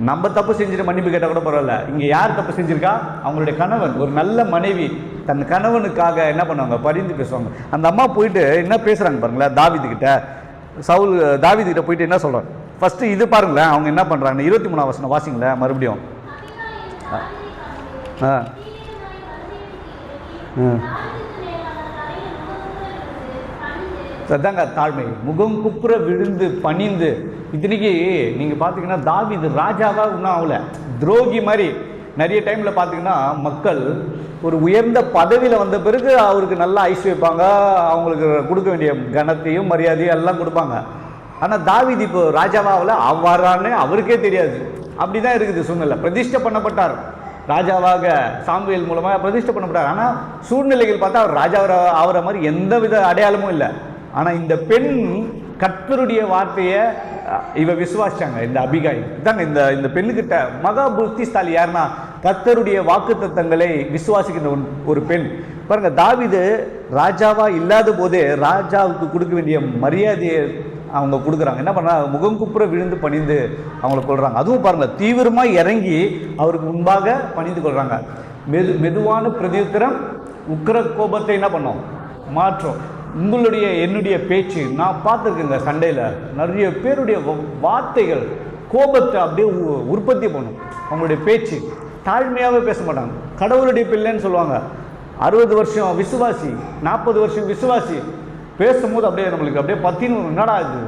நம்ம தப்பு செஞ்சுட்டு மன்னிப்பு கேட்டால் கூட பரவாயில்ல. இங்கே யார் தப்பு செஞ்சுருக்கா, அவங்களுடைய கணவன், ஒரு நல்ல மனைவி தன் கணவனுக்காக என்ன பண்ணுவாங்க, பரிந்து பேசுவாங்க. அந்த அம்மா போயிட்டு என்ன பேசுகிறாங்க பாருங்களேன், தாவீதுகிட்ட. தாவீதுகிட்ட போயிட்டு என்ன சொல்கிறாங்க ஃபஸ்ட்டு இது பாருங்களேன், அவங்க என்ன பண்ணுறாங்க. 23ஆம் வசனம் வாசிங்களேன் மறுபடியும். அதாங்க தாழ்மை, முகம் குப்புற விழுந்து பணிந்து. இத்தனைக்கு நீங்கள் பார்த்தீங்கன்னா தாவீது ராஜாவாக இன்னும் ஆகல, துரோகி மாதிரி. நிறைய டைமில் பார்த்தீங்கன்னா மக்கள் ஒரு உயர்ந்த பதவியில் வந்த பிறகு அவருக்கு நல்லா ஐஸ் வைப்பாங்க, அவங்களுக்கு கொடுக்க வேண்டிய கனத்தையும் மரியாதையும் எல்லாம் கொடுப்பாங்க. ஆனால் தாவீது இப்போ ராஜாவாகல, அவ்வாறான்னு அவருக்கே தெரியாது. அப்படி தான் இருக்குது சூழ்நிலை. பிரதிஷ்டை பண்ணப்பட்டார் ராஜாவாக, சாமுவேல் மூலமாக பிரதிஷ்டை பண்ணப்பட்டார். ஆனால் சூழ்நிலைகள் பார்த்தா அவர் ராஜாவாக ஆகிற மாதிரி எந்த வித அடையாளமும் இல்லை. ஆனால் இந்த பெண் கர்த்தருடைய வார்த்தையை இவ விசுவாசிச்சாங்க. இந்த அபிகாய் தாங்க இந்த பெண்ணுக்கிட்ட மகா புத்திசாலி யாருன்னா, கர்த்தருடைய வாக்குத்தத்தங்களை விசுவாசிக்கின்ற ஒரு பெண். பாருங்க, தாவீது ராஜாவா இல்லாத போதே ராஜாவுக்கு கொடுக்க வேண்டிய மரியாதையை அவங்க கொடுக்குறாங்க. என்ன பண்ணுறாங்க, முகம் குப்புற விழுந்து பணிந்து அவங்கள கொள்கிறாங்க. அதுவும் பாருங்கள், தீவிரமாக இறங்கி அவருக்கு முன்பாக பணிந்து கொள்கிறாங்க. மெதுவான பிரதியுத்தரம் உக்கிர கோபத்தை என்ன பண்ணோம், மாற்றோம். உங்களுடைய என்னுடைய பேச்சு நான் பார்த்துருக்கேங்க, சண்டையில் நிறைய பேருடைய வார்த்தைகள் கோபத்தை அப்படியே உற்பத்தி பண்ணும். அவங்களுடைய பேச்சு தாழ்மையாகவே பேச மாட்டாங்க. கடவுளுடைய பிள்ளைன்னு சொல்லுவாங்க. 60 வருஷம் விசுவாசி, 40 வருஷம் விசுவாசி பேசும்போது அப்படியே நம்மளுக்கு அப்படியே பத்தின்னு என்னடா இது,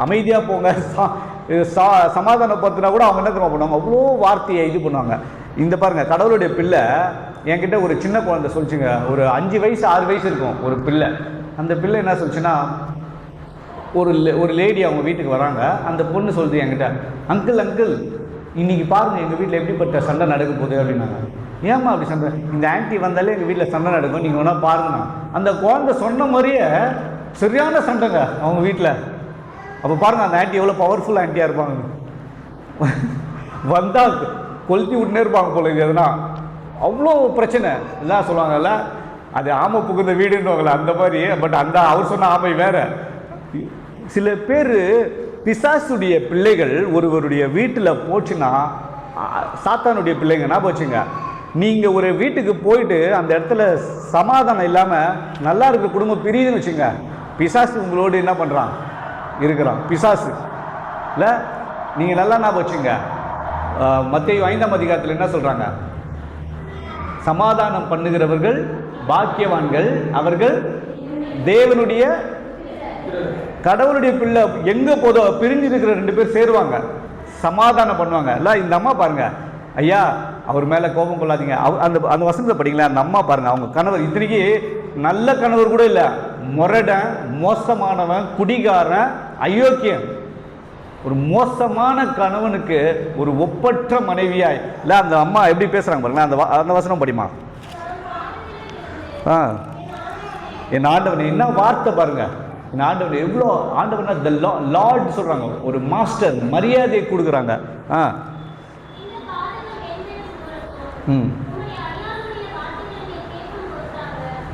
அமைதியாக போங்க, சமாதானப்படுத்தினா கூட அவங்க என்ன தெரியுமா பண்ணுவாங்க, அவ்வளோ வார்த்தையை இது பண்ணுவாங்க. இந்த பாருங்கள், கடவுளுடைய பிள்ளை என்கிட்ட ஒரு சின்ன குழந்தை சொல்லிச்சுங்க, ஒரு 5 வயசு 6 வயசு இருக்கும் ஒரு பிள்ளை. அந்த பிள்ளை என்ன சொல்லிச்சுன்னா, ஒரு லேடி அவங்க வீட்டுக்கு வராங்க. அந்த பொண்ணு சொல்லுது என்கிட்ட, அங்கிள் இன்னைக்கு பாருங்கள் எங்கள் வீட்டில் எப்படிப்பட்ட சண்டை நடக்க போகுது அப்படின்னாங்க. ஏம்மா அப்படி சண்டை, இந்த ஆன்ட்டி வந்தாலே எங்கள் வீட்டில் சண்டை நடக்கும், நீங்கள் வேணா பாருங்கண்ணா. அந்த குழந்தை சொன்ன மாதிரியே சரியான சண்டைங்க அவங்க வீட்டில். அப்போ பாருங்கள் அந்த ஆன்ட்டி எவ்வளோ பவர்ஃபுல் ஆன்ட்டியாக இருப்பாங்க. வந்தால் கொளுத்தி விட்டுனே இருப்பாங்க போல. எதுனா அவ்வளோ பிரச்சனை எல்லாம் சொல்லுவாங்கல்ல, அது ஆமை புகுந்த வீடுன்னு அந்த மாதிரி. பட் அவர் சொன்ன ஆமை வேற. சில பேர் பிசாசுடைய பிள்ளைகள் ஒருவருடைய வீட்டில் போச்சுன்னா, சாத்தானுடைய பிள்ளைங்கன்னா போச்சுங்க, நீங்கள் ஒரு வீட்டுக்கு போயிட்டு அந்த இடத்துல சமாதானம் இல்லாமல் நல்லா இருக்க குடும்பம் பிரியுதுன்னு வச்சுங்க, பிசாசு உங்களோடு என்ன பண்ணுறான், இருக்கிறான் பிசாசு இல்லை. நீங்கள் நல்லா என்ன போச்சுங்க, மத்தேயு 5ஆம் அதிகாரத்தில் என்ன சொல்கிறாங்க, சமாதானம் பண்ணுகிறவர்கள் பாக்கியவான்கள், அவர்கள் தேவனுடைய கடவுளுடைய பிள்ளை. எங்கே போதோ பிரிஞ்சு இருக்கிற 2 பேர் சேருவாங்க, சமாதானம் பண்ணுவாங்க. இல்லை இந்த அம்மா பாருங்க, ஐயா அவர் மேலே கோபம் கொள்ளாதீங்க. அந்த வசனத்தை படிங்களேன். அந்த அம்மா பாருங்க, அவங்க கணவர் இத்தனைக்கு நல்ல கணவர் கூட இல்லை, முரடன், மோசமானவன், குடிகாரன், அயோக்கியன், ஒரு மோசமான கணவனுக்கு ஒரு ஒப்பற்ற மனைவியாய் இல்லை அந்த அம்மா எப்படி பேசுகிறாங்க பாருங்களேன். அந்த வசனம் படிமா. என் ஆண்டவன் என்ன வார்த்தை பாருங்க, என் ஆண்டவன் எவ்வளோ, ஆண்டவனா த லார்ட் சொல்கிறாங்க, ஒரு மாஸ்டர் மரியாதையை கொடுக்குறாங்க. ம்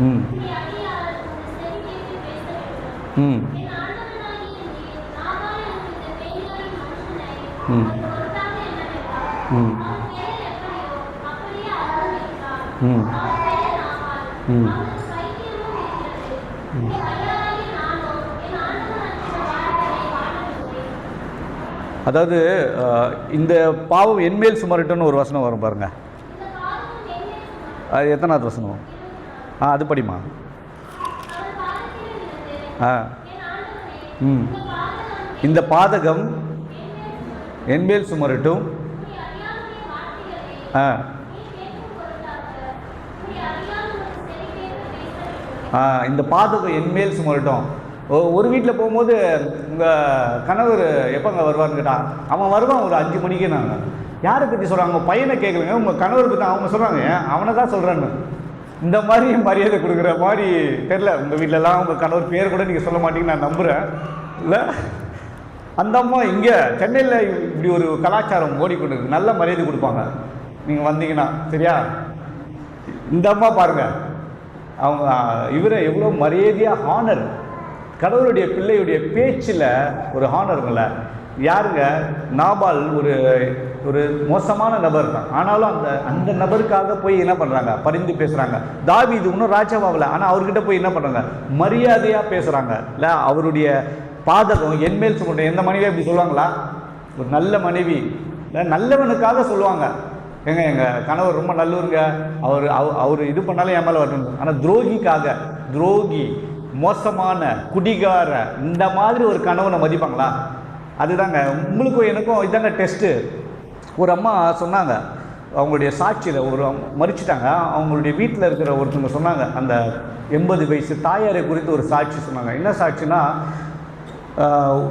ம் ம் ம் ம் ம் ம் அதாவது இந்த பாவம் என்மேல் சுமரட்டுன்னு ஒரு வசனம் வரும் பாருங்க. அது எத்தனாவது வசனம்? அது படிமா. ம் இந்த பாதகம் என்மேல் சுமரட்டும். இந்த பாதகம் என்மேல் சுமரட்டும். ஒரு வீட்டில் போகும்போது உங்கள் கணவர் எப்போங்க வருவார்னு கேட்டால், அவன் வருவான் ஒரு 5 மணிக்கு. நாங்கள் யாரை பற்றி சொல்கிறாங்க, உங்கள் பையனை கேட்கலங்க, உங்கள் கணவர் பற்றி அவங்க சொல்கிறாங்க, அவனை தான் சொல்கிறேன்னு. இந்த மாதிரி மரியாதை கொடுக்குற மாதிரி தெரில. உங்கள் வீட்டிலலாம் உங்கள் கணவர் பேர் கூட நீங்கள் சொல்ல மாட்டீங்க, நான் நம்புகிறேன். இல்லை அந்த அம்மா இங்கே சென்னையில் இப்படி ஒரு கலாச்சாரம் ஓடிக்கொண்டு இருக்கு. நல்ல மரியாதை கொடுப்பாங்க நீங்கள் வந்தீங்கன்னா, சரியா? இந்த அம்மா பாருங்கள், அவங்க இவரை எவ்வளோ மரியாதையாக ஹானர், கடவுளுடைய பிள்ளையுடைய பேச்சில் ஒரு ஹானருங்கள. யாருங்க, நாபால் ஒரு ஒரு மோசமான நபர் தான். ஆனாலும் அந்த நபருக்காக போய் என்ன பண்ணுறாங்க, பரிந்து பேசுகிறாங்க. தாவீது இன்னும் ராஜாவாகல, ஆனால் அவர்கிட்ட போய் என்ன பண்ணுறாங்க, மரியாதையாக பேசுகிறாங்க. இல்லை, அவருடைய பாதகம் என்மேல் சுமட்ட. எந்த மனைவி அப்படி சொல்லுவாங்களா? ஒரு நல்ல மனைவி இல்லை, நல்லவனுக்காக சொல்லுவாங்க. எங்கள் கணவர் ரொம்ப நல்லவருங்க, அவர் இது பண்ணாலும் என் மேலே வரணும். ஆனால் துரோகி, மோசமான குடிகார, இந்த மாதிரி ஒரு கணவனை மதிப்பாங்களா? அதுதாங்க உங்களுக்கும் எனக்கும் இதாங்க டெஸ்ட்டு. ஒரு அம்மா சொன்னாங்க, அவங்களுடைய சாட்சியில் ஒரு மறிச்சிட்டாங்க. அவங்களுடைய வீட்டில் இருக்கிற ஒருத்தவங்க சொன்னாங்க, அந்த 80 வயசு தாயாரை குறித்து ஒரு சாட்சி சொன்னாங்க. என்ன சாட்சினா,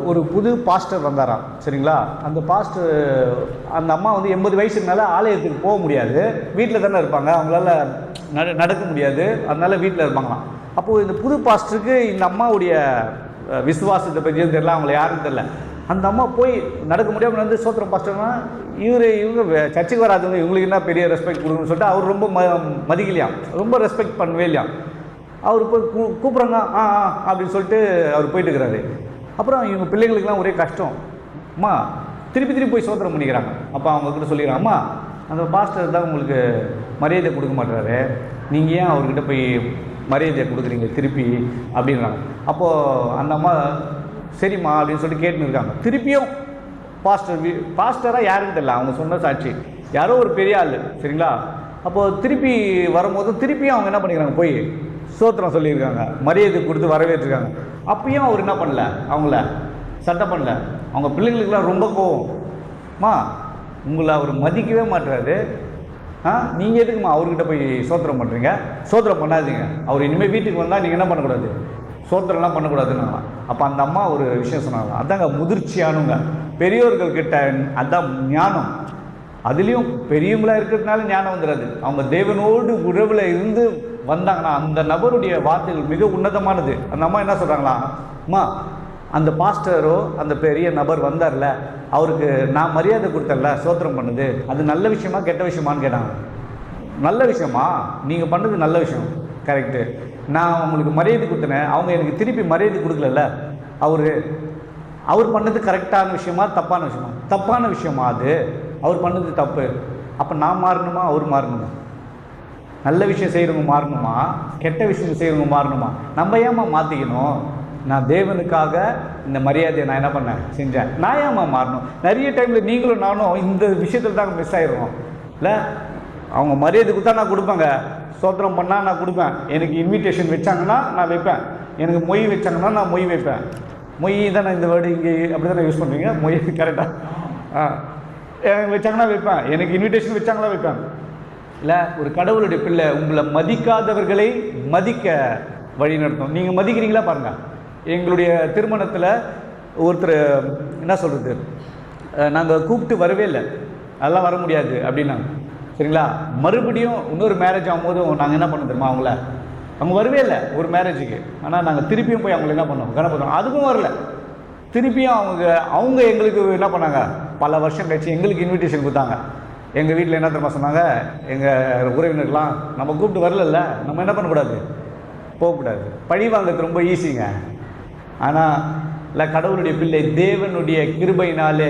ஒரு புது பாஸ்டர் வந்தாராம். சரிங்களா? அந்த பாஸ்டர், அந்த அம்மா வந்து 80 வயசுனால ஆலயத்துக்கு போக முடியாது, வீட்டில் தானே இருப்பாங்க, அவங்களால நடக்க முடியாது, அதனால வீட்டில் இருப்பாங்களாம். அப்போது இந்த புது பாஸ்டருக்கு இந்த அம்மாவுடைய விசுவாசத்தை பற்றியும் தெரியல, அவங்கள யாரும் தெரியல. அந்த அம்மா போய் நடக்க முடியாமல் வந்து சோத்திரம் பாஸ்டர்னா, இவங்க சர்ச்சுக்கு வராதவங்க, இவங்களுக்கு என்ன பெரிய ரெஸ்பெக்ட் கொடுக்கணும்னு சொல்லிட்டு அவர் ரொம்ப மதிக்கலையாம், ரொம்ப ரெஸ்பெக்ட் பண்ணவே இல்லையாம். அவர் போய் கூப்பிட்றாங்க, அப்படின்னு சொல்லிட்டு அவர் போயிட்டு இருக்கிறாரு. அப்புறம் இவங்க பிள்ளைங்களுக்கெல்லாம் ஒரே கஷ்டம். அம்மா திருப்பி போய் சோத்திரம் பண்ணிக்கிறாங்க. அப்போ அவங்கக்கிட்ட சொல்லிக்கிறாங்க, அம்மா அந்த பாஸ்டர் தான் உங்களுக்கு மரியாதை கொடுக்க மாட்டாரு, நீங்கள் ஏன் அவர்கிட்ட போய் மரியாதையை கொடுக்குறீங்க திருப்பி அப்படின்றாங்க. அப்போது அந்த அம்மா சரிம்மா அப்படின்னு சொல்லிட்டு கேட்டுன்னு இருக்காங்க. திருப்பியும் பாஸ்டராக யாருன்னு தெரியல, அவங்க சொன்ன சாட்சி யாரோ ஒரு பெரிய ஆள். சரிங்களா? அப்போது திருப்பி வரும்போது திருப்பியும் அவங்க என்ன பண்ணிக்கிறாங்க, போய் சோத்திரம் சொல்லியிருக்காங்க, மரியாதை கொடுத்து வரவேற்றிருக்காங்க. அப்பயும் அவர் என்ன பண்ணல, அவங்கள சட்டை பண்ணல. அவங்க பிள்ளைங்களுக்கெல்லாம் ரொம்ப கோவம்மா, உங்களை அவர் மதிக்கவே மாட்டுறாரு, நீங்கள் எதுக்குமா அவர்கிட்ட போய் சோத்திரம் பண்ணுறீங்க, சோத்திரம் பண்ணாதீங்க, அவர் இனிமேல் வீட்டுக்கு வந்தால் நீங்கள் என்ன பண்ணக்கூடாது, சோத்திரம்லாம் பண்ணக்கூடாதுன்னு. அப்போ அந்த அம்மா ஒரு விஷயம் சொன்னாங்க, அதாங்க முதிர்ச்சியானுங்க, பெரியோர்கள்கிட்ட அதான் ஞானம். அதுலேயும் பெரியவங்களாக இருக்கிறதுனால ஞானம் வந்துடாது, அவங்க தேவனோடு உறவில் இருந்து வந்தாங்கன்னா அந்த நபருடைய வார்த்தைகள் மிக உன்னதமானது. அந்த அம்மா என்ன சொல்கிறாங்களா, அம்மா அந்த பாஸ்டரோ அந்த பெரிய நபர் வந்தார்ல, அவருக்கு நான் மரியாதை கொடுத்தல, சோத்திரம் பண்ணுது, அது நல்ல விஷயமா கெட்ட விஷயமானு கேட்டாங்க. நல்ல விஷயமா, நீங்கள் பண்ணது நல்ல விஷயம், கரெக்டு, நான் உங்களுக்கு மரியாதை கொடுத்தேன், அவங்க எனக்கு திருப்பி மரியாதை கொடுக்கல, அவர் பண்ணது கரெக்டான விஷயமா தப்பான விஷயமா? தப்பான விஷயமா அது, அவர் பண்ணது தப்பு. அப்போ நான் மாறணுமா, அவர் மாறணுமா? நல்ல விஷயம் செய்கிறவங்க மாறணுமா, கெட்ட விஷயம் செய்கிறவங்க மாறணுமா? நம்ம ஏமா மாற்றிக்கணும்? நான் தேவனுக்காக இந்த மரியாதையை நான் என்ன பண்ணேன், செஞ்சேன், நான் ஏமா மாறணும்? நிறைய டைமில் நீங்களும் நானும் இந்த விஷயத்தில் தான் மிஸ் ஆகிடுவோம் இல்லை. அவங்க மரியாதை கொடுத்தா நான் கொடுப்பேங்க, சோத்திரம் பண்ணால் நான் கொடுப்பேன், எனக்கு இன்விடேஷன் வச்சாங்கன்னா நான் வைப்பேன், எனக்கு மொய் வச்சாங்கன்னா நான் மொய் வைப்பேன். மொய் தான் நான் இந்த வேர்டு இங்கே அப்படி தானே யூஸ் பண்ணுறீங்க, மொய் கரெக்டாக எனக்கு வச்சாங்கன்னா வைப்பேன், எனக்கு இன்விடேஷன் வச்சாங்களா வைப்பேன். இல்லை, ஒரு கடவுளுடைய பிள்ளை உங்களை மதிக்காதவர்களை மதிக்க வழி நடத்தும். நீங்கள் மதிக்கிறீங்களா பாருங்கள். எங்களுடைய திருமணத்தில் ஒருத்தர் என்ன சொல்கிறது, நாங்கள் கூப்பிட்டு வரவே இல்லை, அதெல்லாம் வர முடியாது அப்படின்னாங்க. சரிங்களா? மறுபடியும் இன்னொரு மேரேஜ் ஆகும்போதும் நாங்கள் என்ன பண்ண தெரியுமா, அவங்க வரவே இல்லை ஒரு மேரேஜுக்கு. ஆனால் நாங்கள் திருப்பியும் போய் அவங்களை என்ன பண்ணோம், கணப்படுத்தோம், அதுக்கும் வரல. திருப்பியும் அவங்க எங்களுக்கு என்ன பண்ணாங்க, பல வருஷம் கழிச்சு எங்களுக்கு இன்விடேஷன் கொடுத்தாங்க. எங்கள் வீட்டில் என்ன தெரியுமா சொன்னாங்க, எங்கள் உறவினர்கள்லாம் நம்ம கூப்பிட்டு வரல, நம்ம என்ன பண்ணக்கூடாது, போகக்கூடாது. பழி வாங்கிறது ரொம்ப ஈஸிங்க. ஆனால் இல்லை, கடவுளுடைய பிள்ளை தேவனுடைய கிருபையினாலே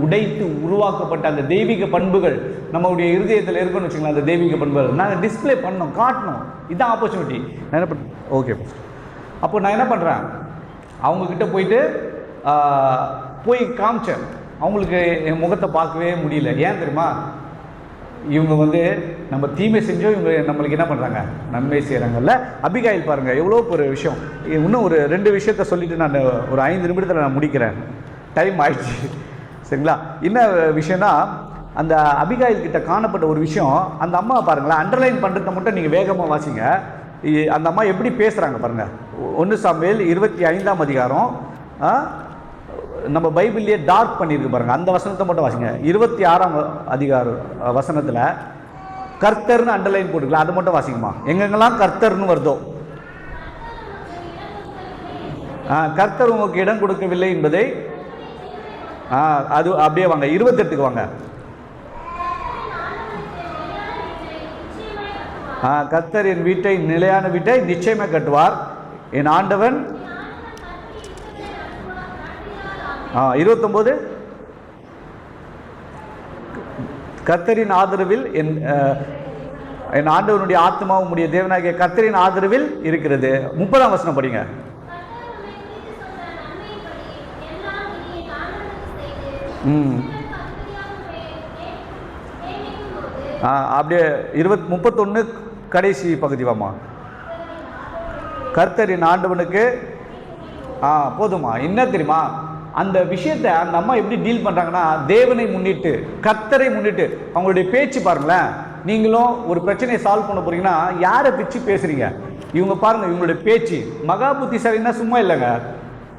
உடைத்து உருவாக்கப்பட்ட அந்த தெய்வீக பண்புகள் நம்மளுடைய இருதயத்தில் இருக்குன்னு வச்சுக்கலாம். அந்த தெய்வீக பண்புகள் நாங்கள் டிஸ்பிளே பண்ணோம், காட்டணும். இதுதான் ஆப்பர்ச்சுனிட்டி. நான் என்ன பண்ண ஓகே, அப்போ நான் என்ன பண்ணுறேன், அவங்கக்கிட்ட போய் காமிச்சேன். அவங்களுக்கு என் முகத்தை பார்க்கவே முடியல. ஏன் தெரியுமா, இவங்க நம்ம தீமை செஞ்சோம், இவங்க நம்மளுக்கு என்ன பண்ணுறாங்க, நன்மை செய்கிறாங்கல்ல. அபிகாயில் பாருங்கள் எவ்வளோ ஒரு விஷயம். இன்னும் ஒரு 2 விஷயத்த சொல்லிவிட்டு நான் ஒரு 5 நிமிடத்தில் நான் முடிக்கிறேன், டைம் ஆயிடுச்சு. சரிங்களா? என்ன விஷயம்னா, அந்த அபிகாயில் கிட்ட காணப்பட்ட ஒரு விஷயம். அந்த அம்மா பாருங்களேன், அண்டர்லைன் பண்ணுறத மட்டும் நீங்கள் வேகமாக வாசிங்க. அந்த அம்மா எப்படி பேசுகிறாங்க பாருங்கள். 1 சாமுவேல் 25ஆம் அதிகாரம், நம்ம பைபிள்லேயே டார்க் பண்ணியிருக்கு பாருங்கள், அந்த வசனத்தை மட்டும் வாசிங்க. 26ஆம் அதிகாரம் வசனத்தில் கர்த்தர்னு அண்டர்லைன் போட்டுக்கலாம், அதை மட்டும் வாசிக்குமா. எங்கெங்கெல்லாம் கர்த்தர்னு வருதோ, கர்த்தர் உங்களுக்கு இடம் கொடுக்கவில்லை என்பதை அது அப்படியே வாங்க. 28க்கு வாங்க. கர்த்தர் என் வீட்டை, நிலையான வீட்டை நிச்சயமே கட்டுவார், என் ஆண்டவன். 29 கர்த்தரின் ஆதரவில் என் ஆண்டவனுடைய ஆத்மா உம்முடைய தேவனாகிய கர்த்தரின் ஆதரவில் இருக்கிறது. 30ஆம் வசனம் படிங்க. அப்படியே 31 கடைசி பகுதி வாமா. கர்த்தரின் ஆண்டவனுக்கு போதுமா? என்ன தெரியுமா அந்த விஷயத்தை அந்த அம்மா எப்படி டீல் பண்ணுறாங்கன்னா, தேவனை முன்னிட்டு கர்த்தரை முன்னிட்டு அவங்களுடைய பேச்சு பாருங்களேன். நீங்களும் ஒரு பிரச்சனையை சால்வ் பண்ண போறீங்கன்னா யாரை பிச்சு பேசுறீங்க? இவங்க பாருங்க, இவங்களுடைய பேச்சு மகா புத்திசாலின்னா சும்மா இல்லைங்க.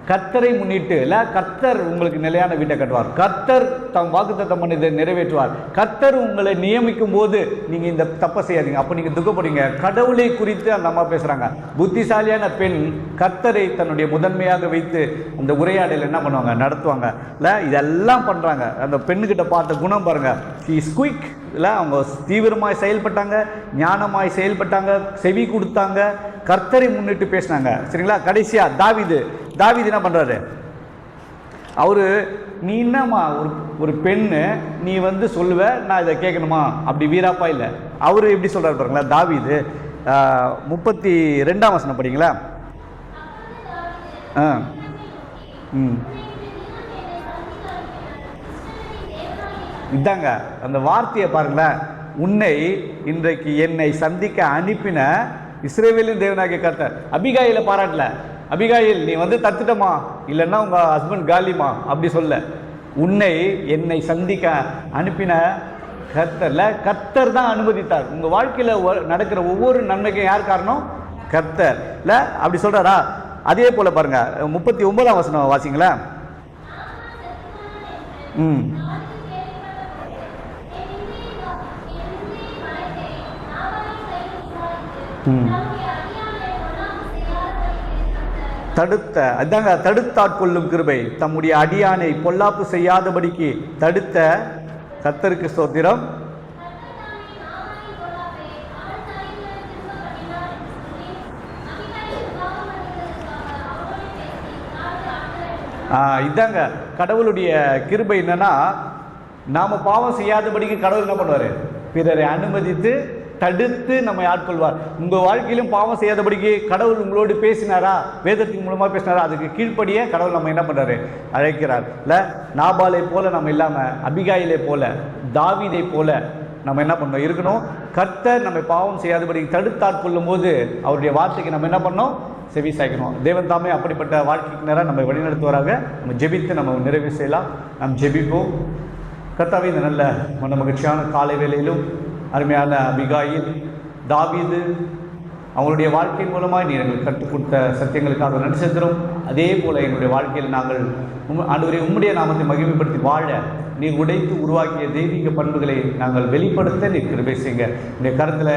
கர்த்தரை முன்னிட்டு இல்லை, கர்த்தர் உங்களுக்கு நிலையான வீட்டை கட்டுவார், கர்த்தர் தம் வாக்குத்தத்தம் பண்ணதை நிறைவேற்றுவார், கர்த்தர் உங்களை நியமிக்கும் போது நீங்கள் இந்த தப்பை செய்யாதீங்க, அப்போ நீங்கள் துக்கப்படுங்க. கடவுளை குறித்து அந்த அம்மா பேசுகிறாங்க. புத்திசாலியான பெண் கர்த்தரை தன்னுடைய முதன்மையாக வைத்து அந்த உரையாடல் என்ன பண்ணுவாங்க, நடத்துவாங்க இல்லை, இதெல்லாம் பண்ணுறாங்க. அந்த பெண்ணுக்கிட்ட பார்த்த குணம் பாருங்க, ஷீ இஸ் குயிக் இல்லை, அவங்க தீவிரமாய் செயல்பட்டாங்க, ஞானமாய் செயல்பட்டாங்க, செவி கொடுத்தாங்க, கர்த்தரை முன்னிட்டு பேசினாங்க. சரிங்களா? கடைசியாக தாவீது என்ன பண்ணுறாரு? அவரு நீ என்னம்மா ஒரு பெண்ணு, நீ சொல்லுவ நான் இதை கேட்கணுமா, அப்படி வீராப்பா இல்லை. அவரு எப்படி சொல்றாரு பாருங்களா. தாவீது 32ஆம் வசனம் படிங்களா. இதாங்க அந்த வார்த்தையை பாருங்களேன். உன்னை இன்றைக்கு என்னை சந்திக்க அனுப்பின இஸ்ரவேலின் தேவனாகிய கர்த்தர். அபிகாயில பாராட்டல. அபிகாயில் நீ தத்துட்டமா, இல்லைன்னா உங்க ஹஸ்பண்ட் காலிமா அப்படி சொல்ல. உன்னை என்னை சந்திக்க அனுப்பின கர்த்தர்ல, கர்த்தர் தான் அனுமதித்தார். உங்க வாழ்க்கையில நடக்கிற ஒவ்வொரு நன்மைக்கும் யார் காரணம்? கர்த்தர் இல்ல, அப்படி சொல்றாரா? அதே போல பாருங்க 39ஆம் வசனம் வாசிங்களா. தடுத்தாட்கொள்ளும் கிருபை, தம்முடைய அடியானை பொல்லாப்பு செய்யாதபடிக்கு தடுத்த கர்த்தருக்கு ஸ்தோத்திரம். இதாங்க கடவுளுடைய கிருபை. என்னன்னா, நாம பாவம் செய்யாதபடிக்கு கடவுள் என்ன பண்ணுவாரு? பிறரை அனுமதித்து தடுத்து நம்மை ஆட்கொள்வார். உங்கள் வாழ்க்கையிலும் பாவம் செய்யாதபடிக்கு கடவுள் உங்களோடு பேசினாரா? வேதத்தின் மூலமாக பேசினாரா? அதுக்கு கீழ்ப்படியே கடவுள் நம்ம என்ன பண்ணுறாரு? அழைக்கிறார். இல்லை, நாபாலை போல நம்ம இல்லாமல் அபிகாயிலை போல தாவீதை போல நம்ம என்ன பண்ணோம் இருக்கணும். கர்த்தர் நம்மை பாவம் செய்யாதபடிக்கு தடுத்தாட்கொள்ளும் போது அவருடைய வார்த்தைக்கு நம்ம என்ன பண்ணோம்? செவி சாய்க்கணும். தேவன் தாமே அப்படிப்பட்ட வாழ்க்கைக்கு நேரம் நம்ம வழிநடத்துவராக. நம்ம ஜெபித்து நம்ம நிறைவு செய்யலாம். நாம் ஜெபிப்போம். கர்த்தாவே, இந்த நல்ல மன மகிழ்ச்சியான காலை வேளையிலும் அருமையான அபிகாயில், தாவீது அவங்களுடைய வாழ்க்கையின் மூலமாக நீர் எங்களுக்கு கற்றுக் கொடுத்த சத்தியங்களுக்காக நன்றி செலுத்துகிறோம். அதே போல் எங்களுடைய வாழ்க்கையில் நாங்கள் ஆண்டவரே உம்முடைய நாமத்தை மகிமைப்படுத்தி வாழ நீர் உடைத்து உருவாக்கிய தெய்வீக பண்புகளை நாங்கள் வெளிப்படுத்த நீர் கிருபை செய்யுங்க. உடைய கருத்தில்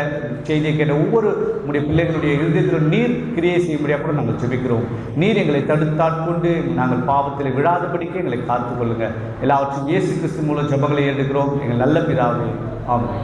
செய்தியை கேட்ட ஒவ்வொரு உடைய பிள்ளைகளுடைய இருதயத்திலும் நீர் கிரியை செய்யும்படியாக கூட நாங்கள் ஜெபிக்கிறோம். நீர் எங்களை தடுத்தாட்கொண்டு நாங்கள் பாவத்தில் விழாதபடிக்கு எங்களை காத்துக்கொள்ளுங்க. எல்லாவற்றும் இயேசு கிறிஸ்து மூலம் ஜெபங்களை எடுக்கிறோம் எங்கள் நல்ல பிதாவே. ஆமென்.